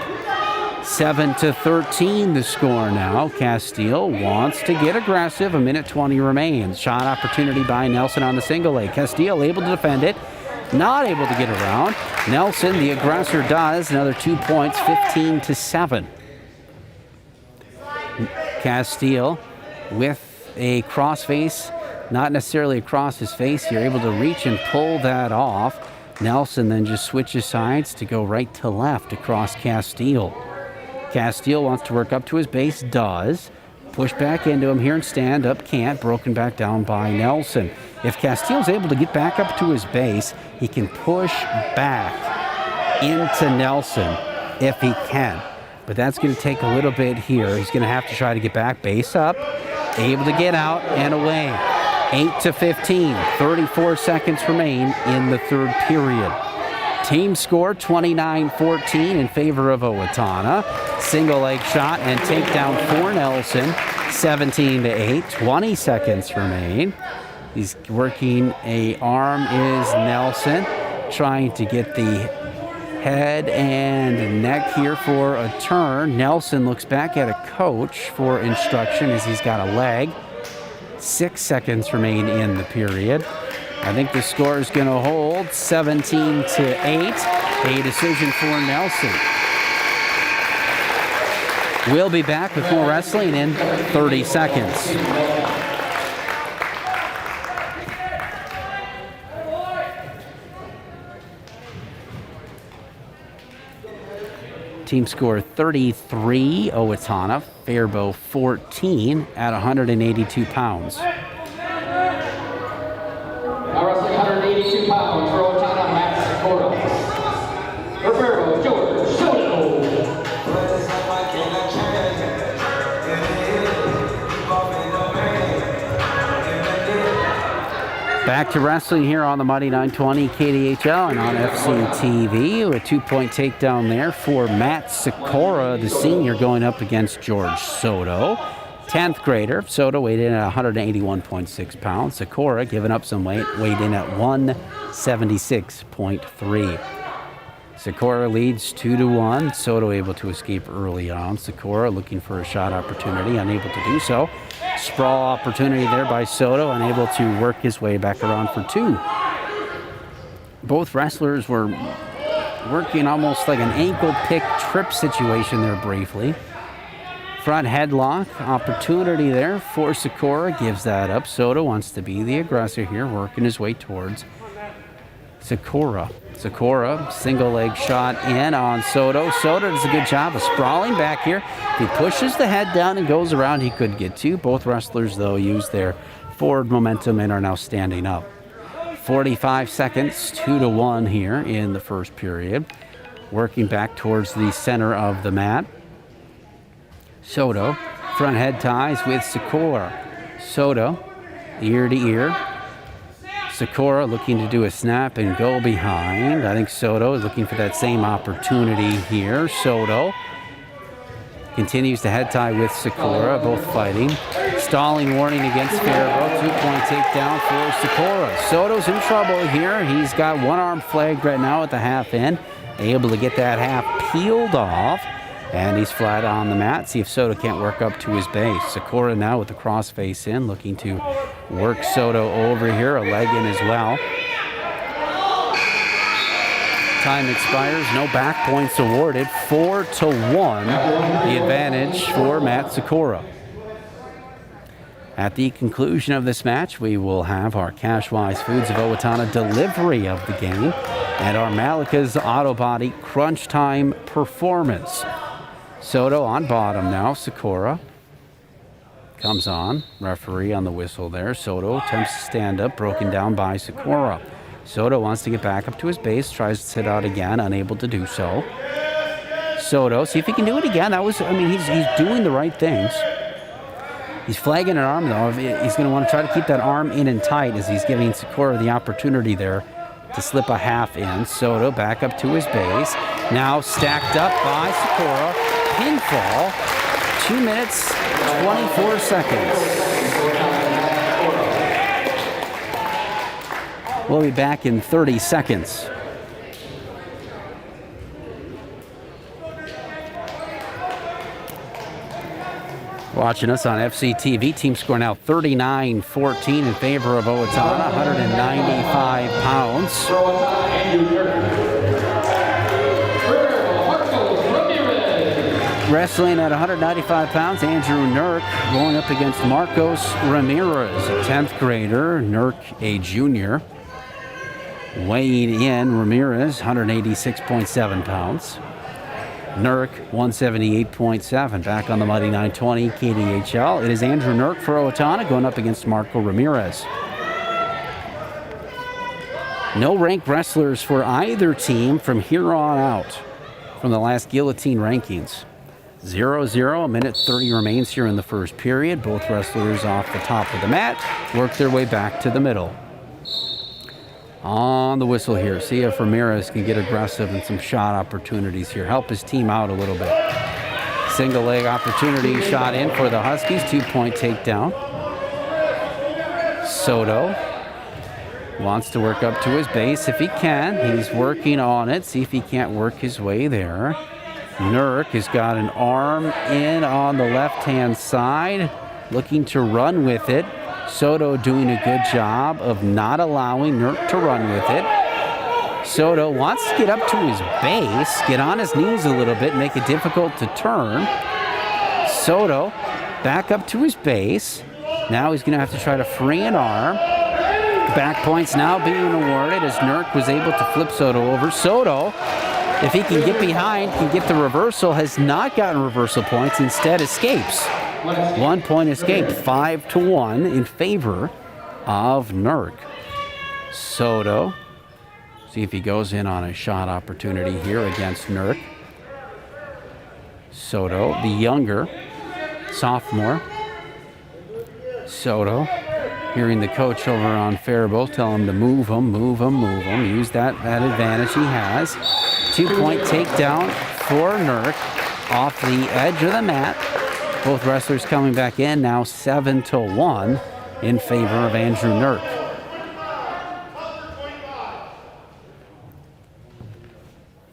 7-13 the score now. Castile wants to get aggressive. 1:20 remains. Shot opportunity by Nelson on the single leg. Castile able to defend it. Not able to get around. Nelson, the aggressor, does. Another 2 points. 15-7. Castile with a crossface. Not necessarily across his face. You're able to reach and pull that off. Nelson then just switches sides to go right to left across Castile. Castile wants to work up to his base, does. Push back into him here and stand up, can't. Broken back down by Nelson. If Castile's able to get back up to his base, he can push back into Nelson if he can. But that's going to take a little bit here. He's going to have to try to get back, base up, able to get out and away. 8-15, 34 seconds remain in the third period. Team score 29-14 in favor of Owatonna. Single leg shot and takedown for Nelson. 17-8, 20 seconds remain. He's working a arm is Nelson, trying to get the head and neck here for a turn. Nelson looks back at a coach for instruction as he's got a leg. 6 seconds remain in the period. I think the score is going to hold 17-8. A decision for Nelson. We'll be back with more wrestling in 30 seconds. Team score 33, Owatonna. Faribault 14 at 182 pounds. Now wrestling 182 pounds for Owatonna, Matt Sikora. For Faribault, George Soto. Back to wrestling here on the Mighty 920 KDHL and on FCTV. A 2-point takedown there for Matt Sikora, the senior, going up against George Soto. 10th grader. Soto weighed in at 181.6 pounds. Sikora giving up some weight, weighed in at 176.3. Sikora leads 2-1. Soto able to escape early on. Sikora looking for a shot opportunity, unable to do so. Sprawl opportunity there by Soto, unable to work his way back around for 2. Both wrestlers were working almost like an ankle pick trip situation there briefly. Front headlock opportunity there for Sikora, gives that up. Soto wants to be the aggressor here, working his way towards Sikora. Sikora, single leg shot in on Soto. Soto does a good job of sprawling back here. If he pushes the head down and goes around, he could get 2. Both wrestlers, though, use their forward momentum and are now standing up. 45 seconds, 2-1 here in the first period. Working back towards the center of the mat. Soto, front head ties with Sikora. Soto, ear to ear. Sikora looking to do a snap and go behind. I think Soto is looking for that same opportunity here. Soto continues to head tie with Sikora, both fighting. Stalling warning against Faribault. 2-point takedown for Sikora. Soto's in trouble here. He's got one arm flagged right now at the half end. Able to get that half peeled off. And he's flat on the mat. See if Soto can't work up to his base. Sikora now with the cross face in, looking to work Soto over here. A leg in as well. Time expires. No back points awarded. 4-1. The advantage for Matt Sikora. At the conclusion of this match, we will have our Cashwise Foods of Owatonna delivery of the game and our Malika's Auto Body Crunch Time performance. Soto on bottom now. Sikora comes on. Referee on the whistle there. Soto attempts to stand up, broken down by Sikora. Soto wants to get back up to his base, tries to sit out again, unable to do so. Soto, see if he can do it again. He's doing the right things. He's flagging an arm, though. He's going to want to try to keep that arm in and tight as he's giving Sikora the opportunity there to slip a half in. Soto back up to his base. Now stacked up by Sikora. Pinfall. 2 minutes, 24 seconds. We'll be back in 30 seconds. Watching us on FCTV, team score now 39-14 in favor of Owatonna, 195 pounds. Wrestling at 195 pounds, Andrew Nurk going up against Marcos Ramirez, a 10th grader, Nurk a junior. Weighed in, Ramirez, 186.7 pounds. Nurk, 178.7. Back on the Mighty 920 KDHL. It is Andrew Nurk for Owatonna going up against Marco Ramirez. No ranked wrestlers for either team from here on out from the last Guillotine rankings. 0-0, a minute 30 remains here in the first period. Both wrestlers off the top of the mat work their way back to the middle. On the whistle here, see if Ramirez can get aggressive and some shot opportunities here. Help his team out a little bit. Single leg opportunity shot in for the Huskies. 2-point takedown. Soto wants to work up to his base if he can. He's working on it. See if he can't work his way there. Nurk has got an arm in on the left-hand side, looking to run with it. Soto doing a good job of not allowing Nurk to run with it. Soto wants to get up to his base, get on his knees a little bit, make it difficult to turn. Soto back up to his base. Now he's going to have to try to free an arm. Back points now being awarded as Nurk was able to flip Soto over. Soto, if he can get behind, can get the reversal, has not gotten reversal points, instead escapes. 1 point escape, 5-1 in favor of Nurk. Soto, see if he goes in on a shot opportunity here against Nurk. Soto, the younger sophomore. Soto, hearing the coach over on Faribault tell him to move him, move him, move him. Use that advantage he has. 2-point takedown for Nurk off the edge of the mat. Both wrestlers coming back in now 7-1 in favor of Andrew Nurk.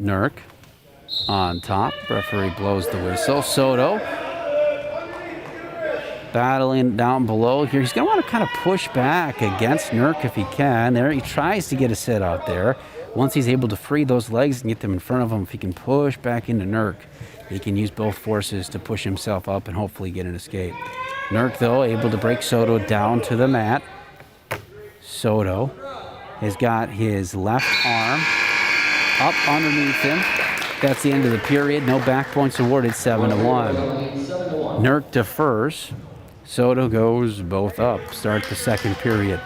Nurk on top. Referee blows the whistle. Soto battling down below here. He's going to want to kind of push back against Nurk if he can. There, he tries to get a sit out there. Once he's able to free those legs and get them in front of him, if he can push back into Nurk, he can use both forces to push himself up and hopefully get an escape. Nurk, though, able to break Soto down to the mat. Soto has got his left arm up underneath him. That's the end of the period. No back points awarded, 7-1. Nurk defers. Soto goes both up. Start the second period.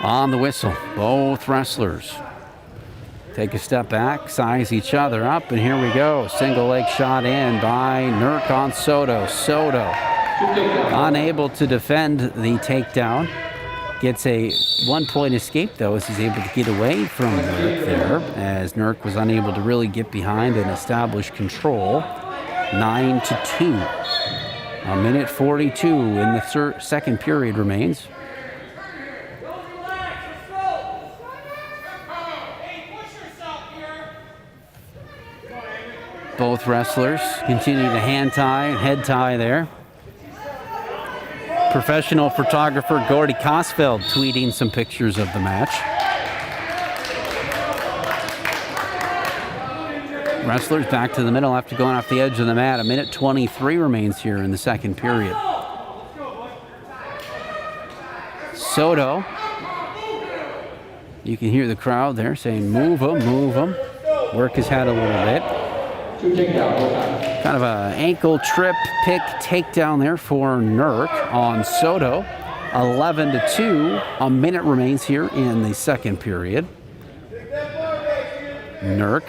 On the whistle, both wrestlers take a step back, size each other up, and here we go. Single leg shot in by Nurk on Soto. Soto unable to defend the takedown. Gets a 1-point escape, though, as he's able to get away from Nurk there, as Nurk was unable to really get behind and establish control. 9-2. A minute 42 in the second period remains. Both wrestlers continue to hand tie, head tie there. Professional photographer Gordy Kosfeld tweeting some pictures of the match. Wrestlers back to the middle after going off the edge of the mat. A minute 23 remains here in the second period. Soto, you can hear the crowd there saying, move him, move him. Work his head a little bit. Kind of an ankle trip pick takedown there for Nurk on Soto. 11-2. A minute remains here in the second period. Nurk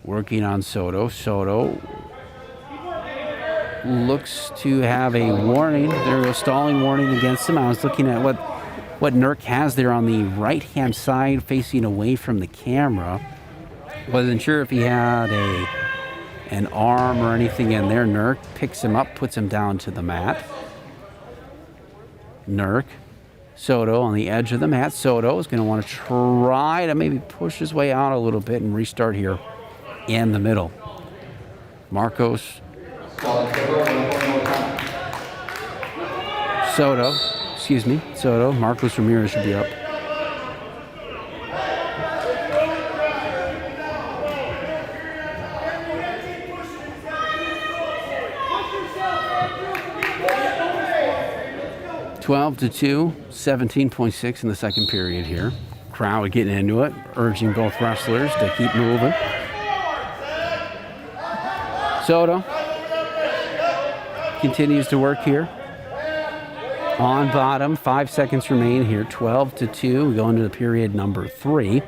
working on Soto. Soto looks to have a warning. There goes stalling warning against him. I was looking at what Nurk has there on the right-hand side facing away from the camera. Wasn't sure if he had an arm or anything in there. Nurk picks him up, puts him down to the mat. Nurk. Soto on the edge of the mat. Soto is going to want to try to maybe push his way out a little bit and restart here in the middle. Marcos. Soto. Marcos Ramirez should be up. (12-2), 17.6 in the second period here. Crowd getting into it, urging both wrestlers to keep moving. Soto continues to work here. On bottom, 5 seconds remain here. 12-2. We go into the period number 3.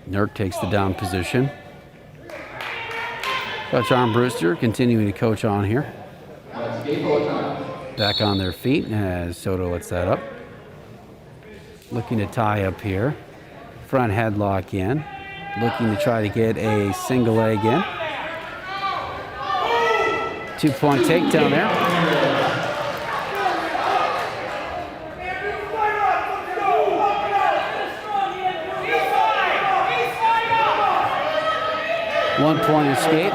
Nurk takes the down position. Coach Armbruster continuing to coach on here. Back on their feet as Soto lets that up. Looking to tie up here. Front headlock in. Looking to try to get a single leg in. 2-point takedown there. One-point escape.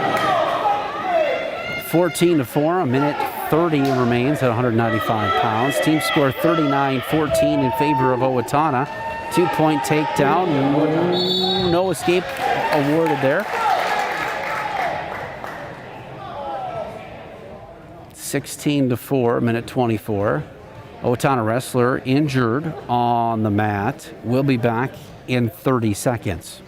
14-4, a minute 30 remains at 195 pounds. Team score 39-14 in favor of Owatonna. 2-point takedown. No escape awarded there. 16-4, minute 24. Owatonna wrestler injured on the mat. Will be back in 30 seconds.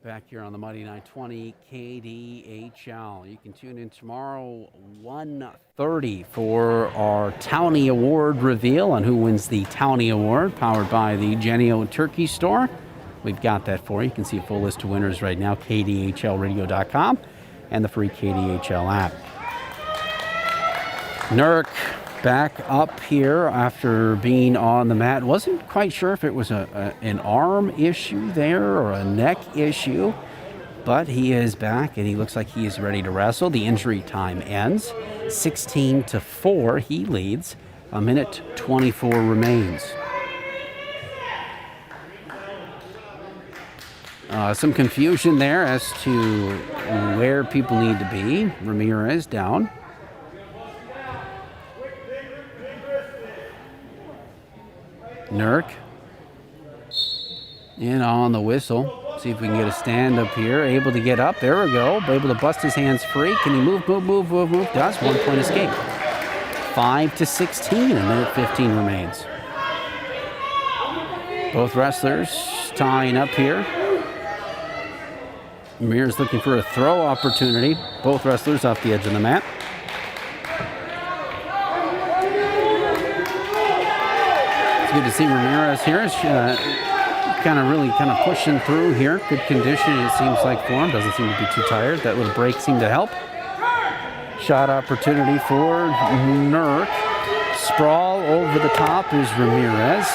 Back here on the Mighty 920 KDHL. You can tune in tomorrow 1:30 for our Townie Award reveal on who wins the Townie Award, powered by the Genio Turkey Store. We've got that for you. You can see a full list of winners right now, kdhlradio.com, and the free KDHL app. Nurk back up here after being on the mat. Wasn't quite sure if it was an arm issue there or a neck issue, but he is back and he looks like he is ready to wrestle. The injury time ends. 16-4, he leads. A minute 24 remains. Some confusion there as to where people need to be. Ramirez down. Nurk in on the whistle. See if we can get a stand up here. Able to get up. There we go. Able to bust his hands free. Can he move? Does. 1-point escape. 5-16. A minute 15 remains. Both wrestlers tying up here. Ramirez looking for a throw opportunity. Both wrestlers off the edge of the mat. It's good to see Ramirez here. Kind of pushing through here. Good condition, it seems like, for him. Doesn't seem to be too tired. That little break seemed to help. Shot opportunity for Nurk. Sprawl over the top is Ramirez.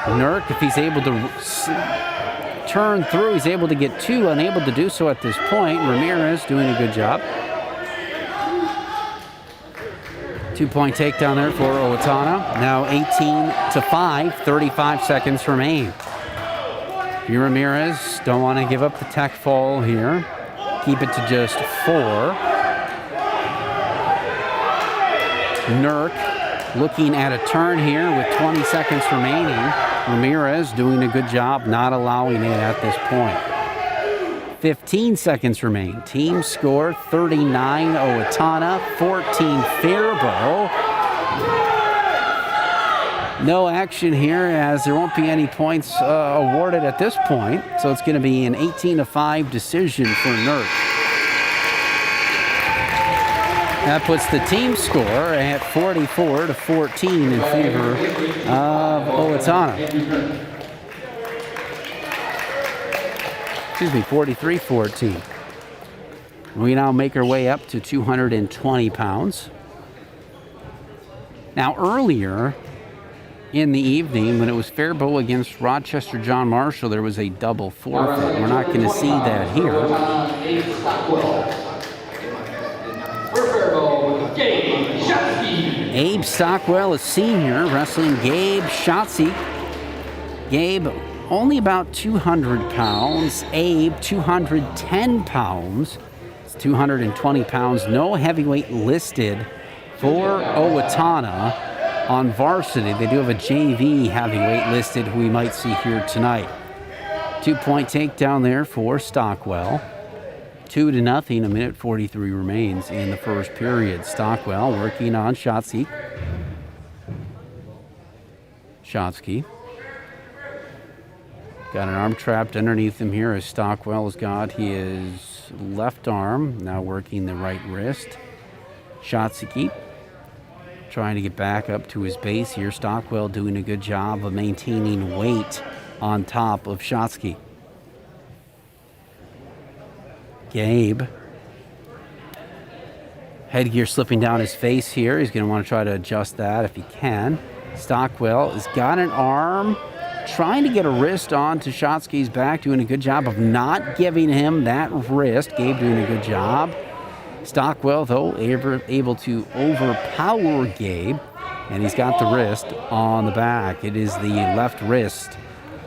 Nurk, if he's able to turn through, he's able to get two. Unable to do so at this point. Ramirez doing a good job. 2-point takedown there for Owatonna. Now 18-5, 35 seconds remain. Ramirez don't want to give up the tech fall here. Keep it to just 4. Nurk looking at a turn here with 20 seconds remaining. Ramirez doing a good job not allowing it at this point. 15 seconds remain. Team score 39 Owatonna, 14 Faribault. No action here, as there won't be any points awarded at this point. So it's going to be an 18-5 decision for Nerd. That puts the team score at 44-14 in favor of Owatonna. Excuse me, 43-14. We now make our way up to 220 pounds. Now, earlier in the evening, when it was Faribault against Rochester John Marshall, there was a double forfeit. We're not going to see that here. Abe Stockwell, a senior, wrestling Gabe Schatzy. Gabe, only about 200 pounds. Abe, 210 pounds. It's 220 pounds. No heavyweight listed for Owatonna. On varsity, they do have a JV heavyweight listed who we might see here tonight. 2-point takedown there for Stockwell. 2-0, a minute 43 remains in the first period. Stockwell working on Schatzy. Schatzy. Got an arm trapped underneath him here as Stockwell has got his left arm, now working the right wrist. Schatzy trying to get back up to his base here. Stockwell doing a good job of maintaining weight on top of Schatzy. Gabe. Headgear slipping down his face here. He's going to want to try to adjust that if he can. Stockwell has got an arm, trying to get a wrist onto Schatzy's back, doing a good job of not giving him that wrist. Gabe doing a good job. Stockwell, though, able to overpower Gabe, and he's got the wrist on the back. It is the left wrist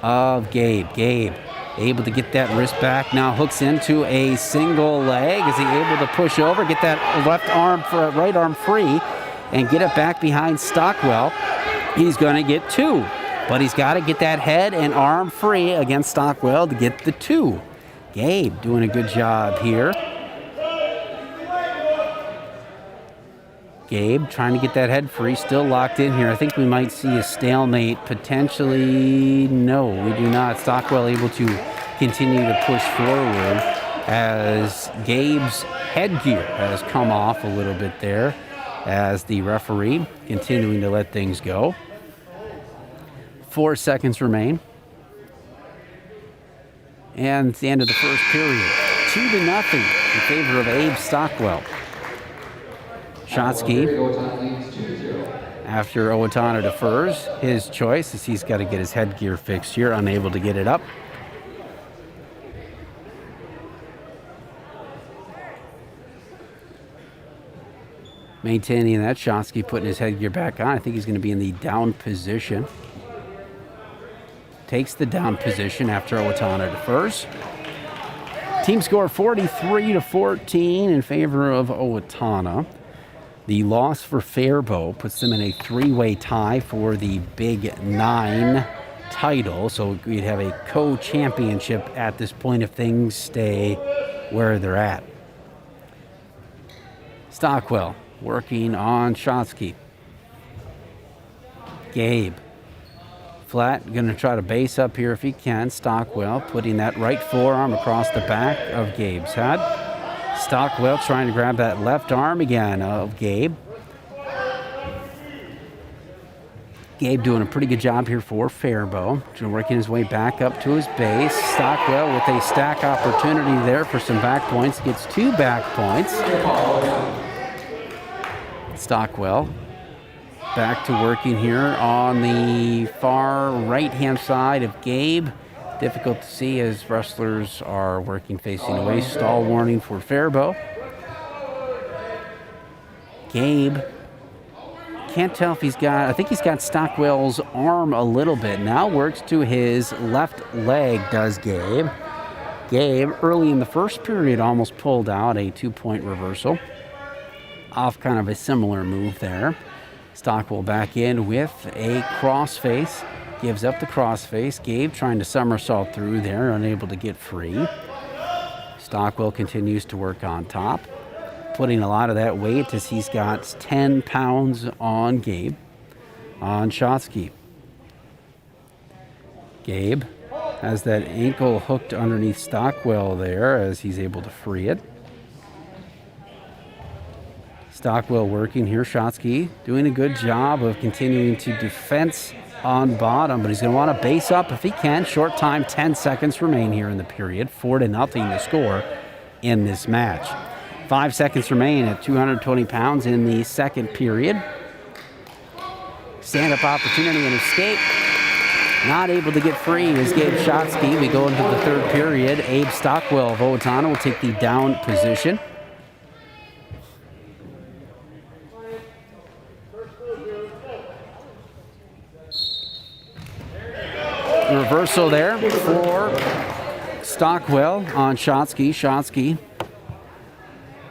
of Gabe. Gabe able to get that wrist back, now hooks into a single leg. Is he able to push over, get that right arm free, and get it back behind Stockwell? He's going to get 2, but he's got to get that head and arm free against Stockwell to get the 2. Gabe doing a good job here. Gabe trying to get that head free, still locked in here. I think we might see a stalemate, potentially. No, we do not. Stockwell able to continue to push forward as Gabe's headgear has come off a little bit there as the referee continuing to let things go. 4 seconds remain. And it's the end of the first period. 2-0 in favor of Abe Stockwell. Schatzy, after Owatonna defers, his choice is he's got to get his headgear fixed here, unable to get it up. Maintaining that, Schatzy putting his headgear back on. I think he's going to be in the down position. Takes the down position after Owatonna defers. Team score 43-14 in favor of Owatonna. The loss for Faribault puts them in a 3-way tie for the Big 9 title. So we'd have a co-championship at this point if things stay where they're at. Stockwell working on Schatzy. Gabe. Flat, going to try to base up here if he can. Stockwell putting that right forearm across the back of Gabe's head. Stockwell trying to grab that left arm again of Gabe. Gabe doing a pretty good job here for Faribault. Working his way back up to his base. Stockwell with a stack opportunity there for some back points. Gets 2 back points. Stockwell back to working here on the far right-hand side of Gabe. Difficult to see as wrestlers are working facing away. Stall warning for Faribault. Gabe, can't tell if he's got, I think he's got Stockwell's arm a little bit. Now works to his left leg, does Gabe. Gabe, early in the first period, almost pulled out a 2-point reversal off kind of a similar move there. Stockwell back in with a crossface. Gives up the crossface. Gabe trying to somersault through there, unable to get free. Stockwell continues to work on top, putting a lot of that weight as he's got 10 pounds on Gabe. On Schatzy. Gabe has that ankle hooked underneath Stockwell there as he's able to free it. Stockwell working here. Shotsky doing a good job of continuing to defense on bottom, but he's going to want to base up if he can. Short time, 10 seconds remain here in the period. 4-0 the score in this match. 5 seconds remain at 220 pounds in the second period. Stand-up opportunity and escape. Not able to get free is Gabe Shotsky. We go into the third period. Abe Stockwell of Owatonna will take the down position. Reversal there for Stockwell on Shotsky. Shotsky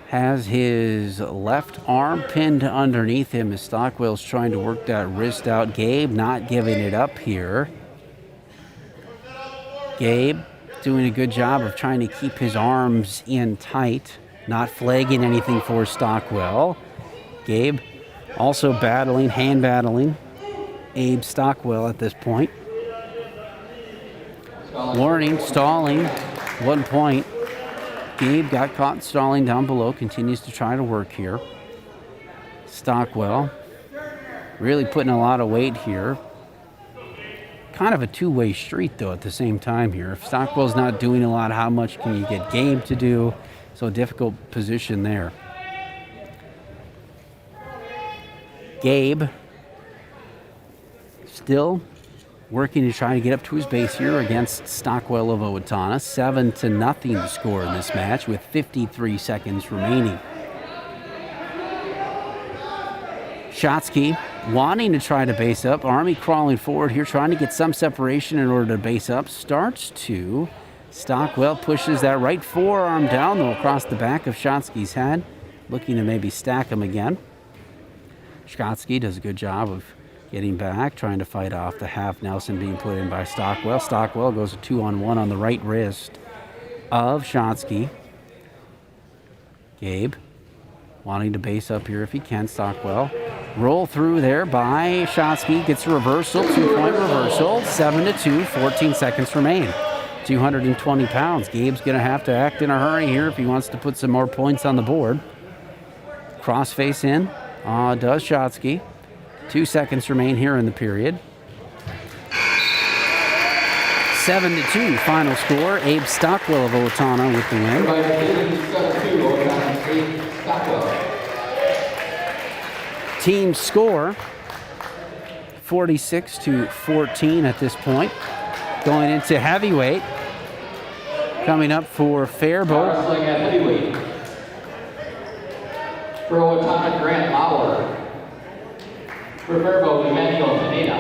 has his left arm pinned underneath him as Stockwell's trying to work that wrist out. Gabe not giving it up here. Gabe doing a good job of trying to keep his arms in tight, not flagging anything for Stockwell. Gabe also battling, hand battling Abe Stockwell at this point. Warning, stalling, 1 point. Gabe got caught stalling down below, continues to try to work here. Stockwell really putting a lot of weight here. Kind of a two-way street, though, at the same time here. If Stockwell's not doing a lot, how much can you get Gabe to do? So a difficult position there. Gabe still working to try to get up to his base here against Stockwell of Owatonna. 7-0 the score in this match with 53 seconds remaining. Shotsky wanting to try to base up. Army crawling forward here, trying to get some separation in order to base up. Starts to. Stockwell pushes that right forearm down, though, across the back of Shotsky's head. Looking to maybe stack him again. Shotsky does a good job of getting back, trying to fight off the half Nelson being put in by Stockwell. Stockwell goes a 2-on-1 on the right wrist of Shotsky. Gabe wanting to base up here if he can. Stockwell roll through there by Shotsky. Gets a reversal, 2-point reversal. 7-2, 14 seconds remain. 220 pounds. Gabe's going to have to act in a hurry here if he wants to put some more points on the board. Crossface in does Shotsky. 2 seconds remain here in the period. 7-2 final score. Abe Stockwell of Owatonna with the win. 7-2, Team score 46-14 at this point. Going into heavyweight. Coming up for Faribault. Wrestling at heavyweight. For Owatonna, Grant Lauer. For Faribault, Emmanuel Pineda.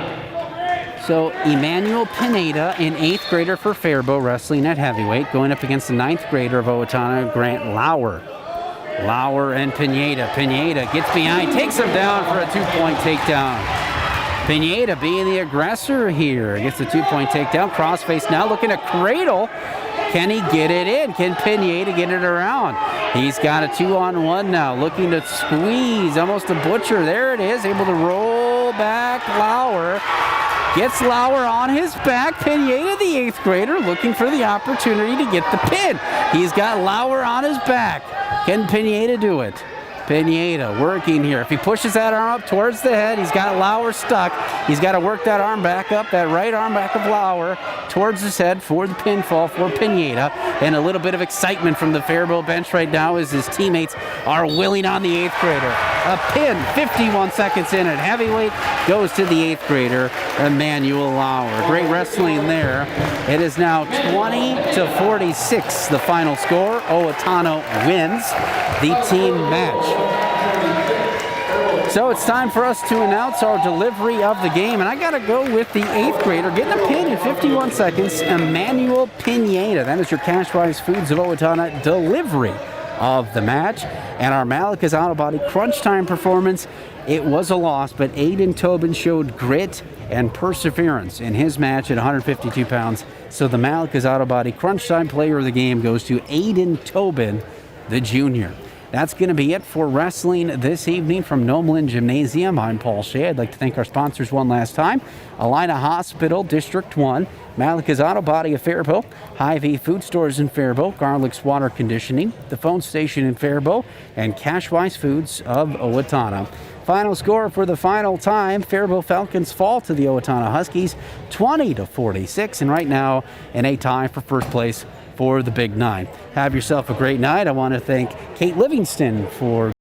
So Emmanuel Pineda, an 8th grader for Faribault, wrestling at heavyweight, going up against the 9th grader of Owatonna, Grant Lauer. Lauer and Pineda. Pineda gets behind, takes him down for a 2-point takedown. Pineda being the aggressor here. Gets a 2-point takedown. Crossface now looking to cradle. Can he get it in? Can Pineda get it around? He's got a 2-on-1 now. Looking to squeeze. Almost a butcher. There it is. Able to roll back Lauer. Gets Lauer on his back. Pineda, the 8th grader, looking for the opportunity to get the pin. He's got Lauer on his back. Can Pineda do it? Pineda working here. If he pushes that arm up towards the head, he's got Lauer stuck. He's got to work that arm back up, that right arm back of Lauer towards his head for the pinfall for Pineda. And a little bit of excitement from the Faribault bench right now as his teammates are willing on the 8th grader. A pin, 51 seconds in at heavyweight, goes to the 8th grader, Emmanuel Lauer. Great wrestling there. It is now 20-46, the final score. Owatonna wins the team match. So it's time for us to announce our delivery of the game, and I got to go with the 8th grader getting a pin in 51 seconds, Emmanuel Pineda. That is your Cash Prize Foods of Owatonna delivery of the match. And our Malika's Auto Body Crunch Time performance, it was a loss, but Aiden Tobin showed grit and perseverance in his match at 152 pounds. So the Malika's Auto Body Crunch Time player of the game goes to Aiden Tobin, the junior. That's going to be it for wrestling this evening from Nomelin Gymnasium. I'm Paul Shea. I'd like to thank our sponsors one last time. Alina Hospital, District 1, Malika's Auto Body of Faribault, Hy-Vee Food Stores in Faribault, Garlic's Water Conditioning, the Phone Station in Faribault, and Cashwise Foods of Owatonna. Final score for the final time, Faribault Falcons fall to the Owatonna Huskies 20-46, and right now in a tie for first place for the Big Nine. Have yourself a great night. I want to thank Kate Livingston for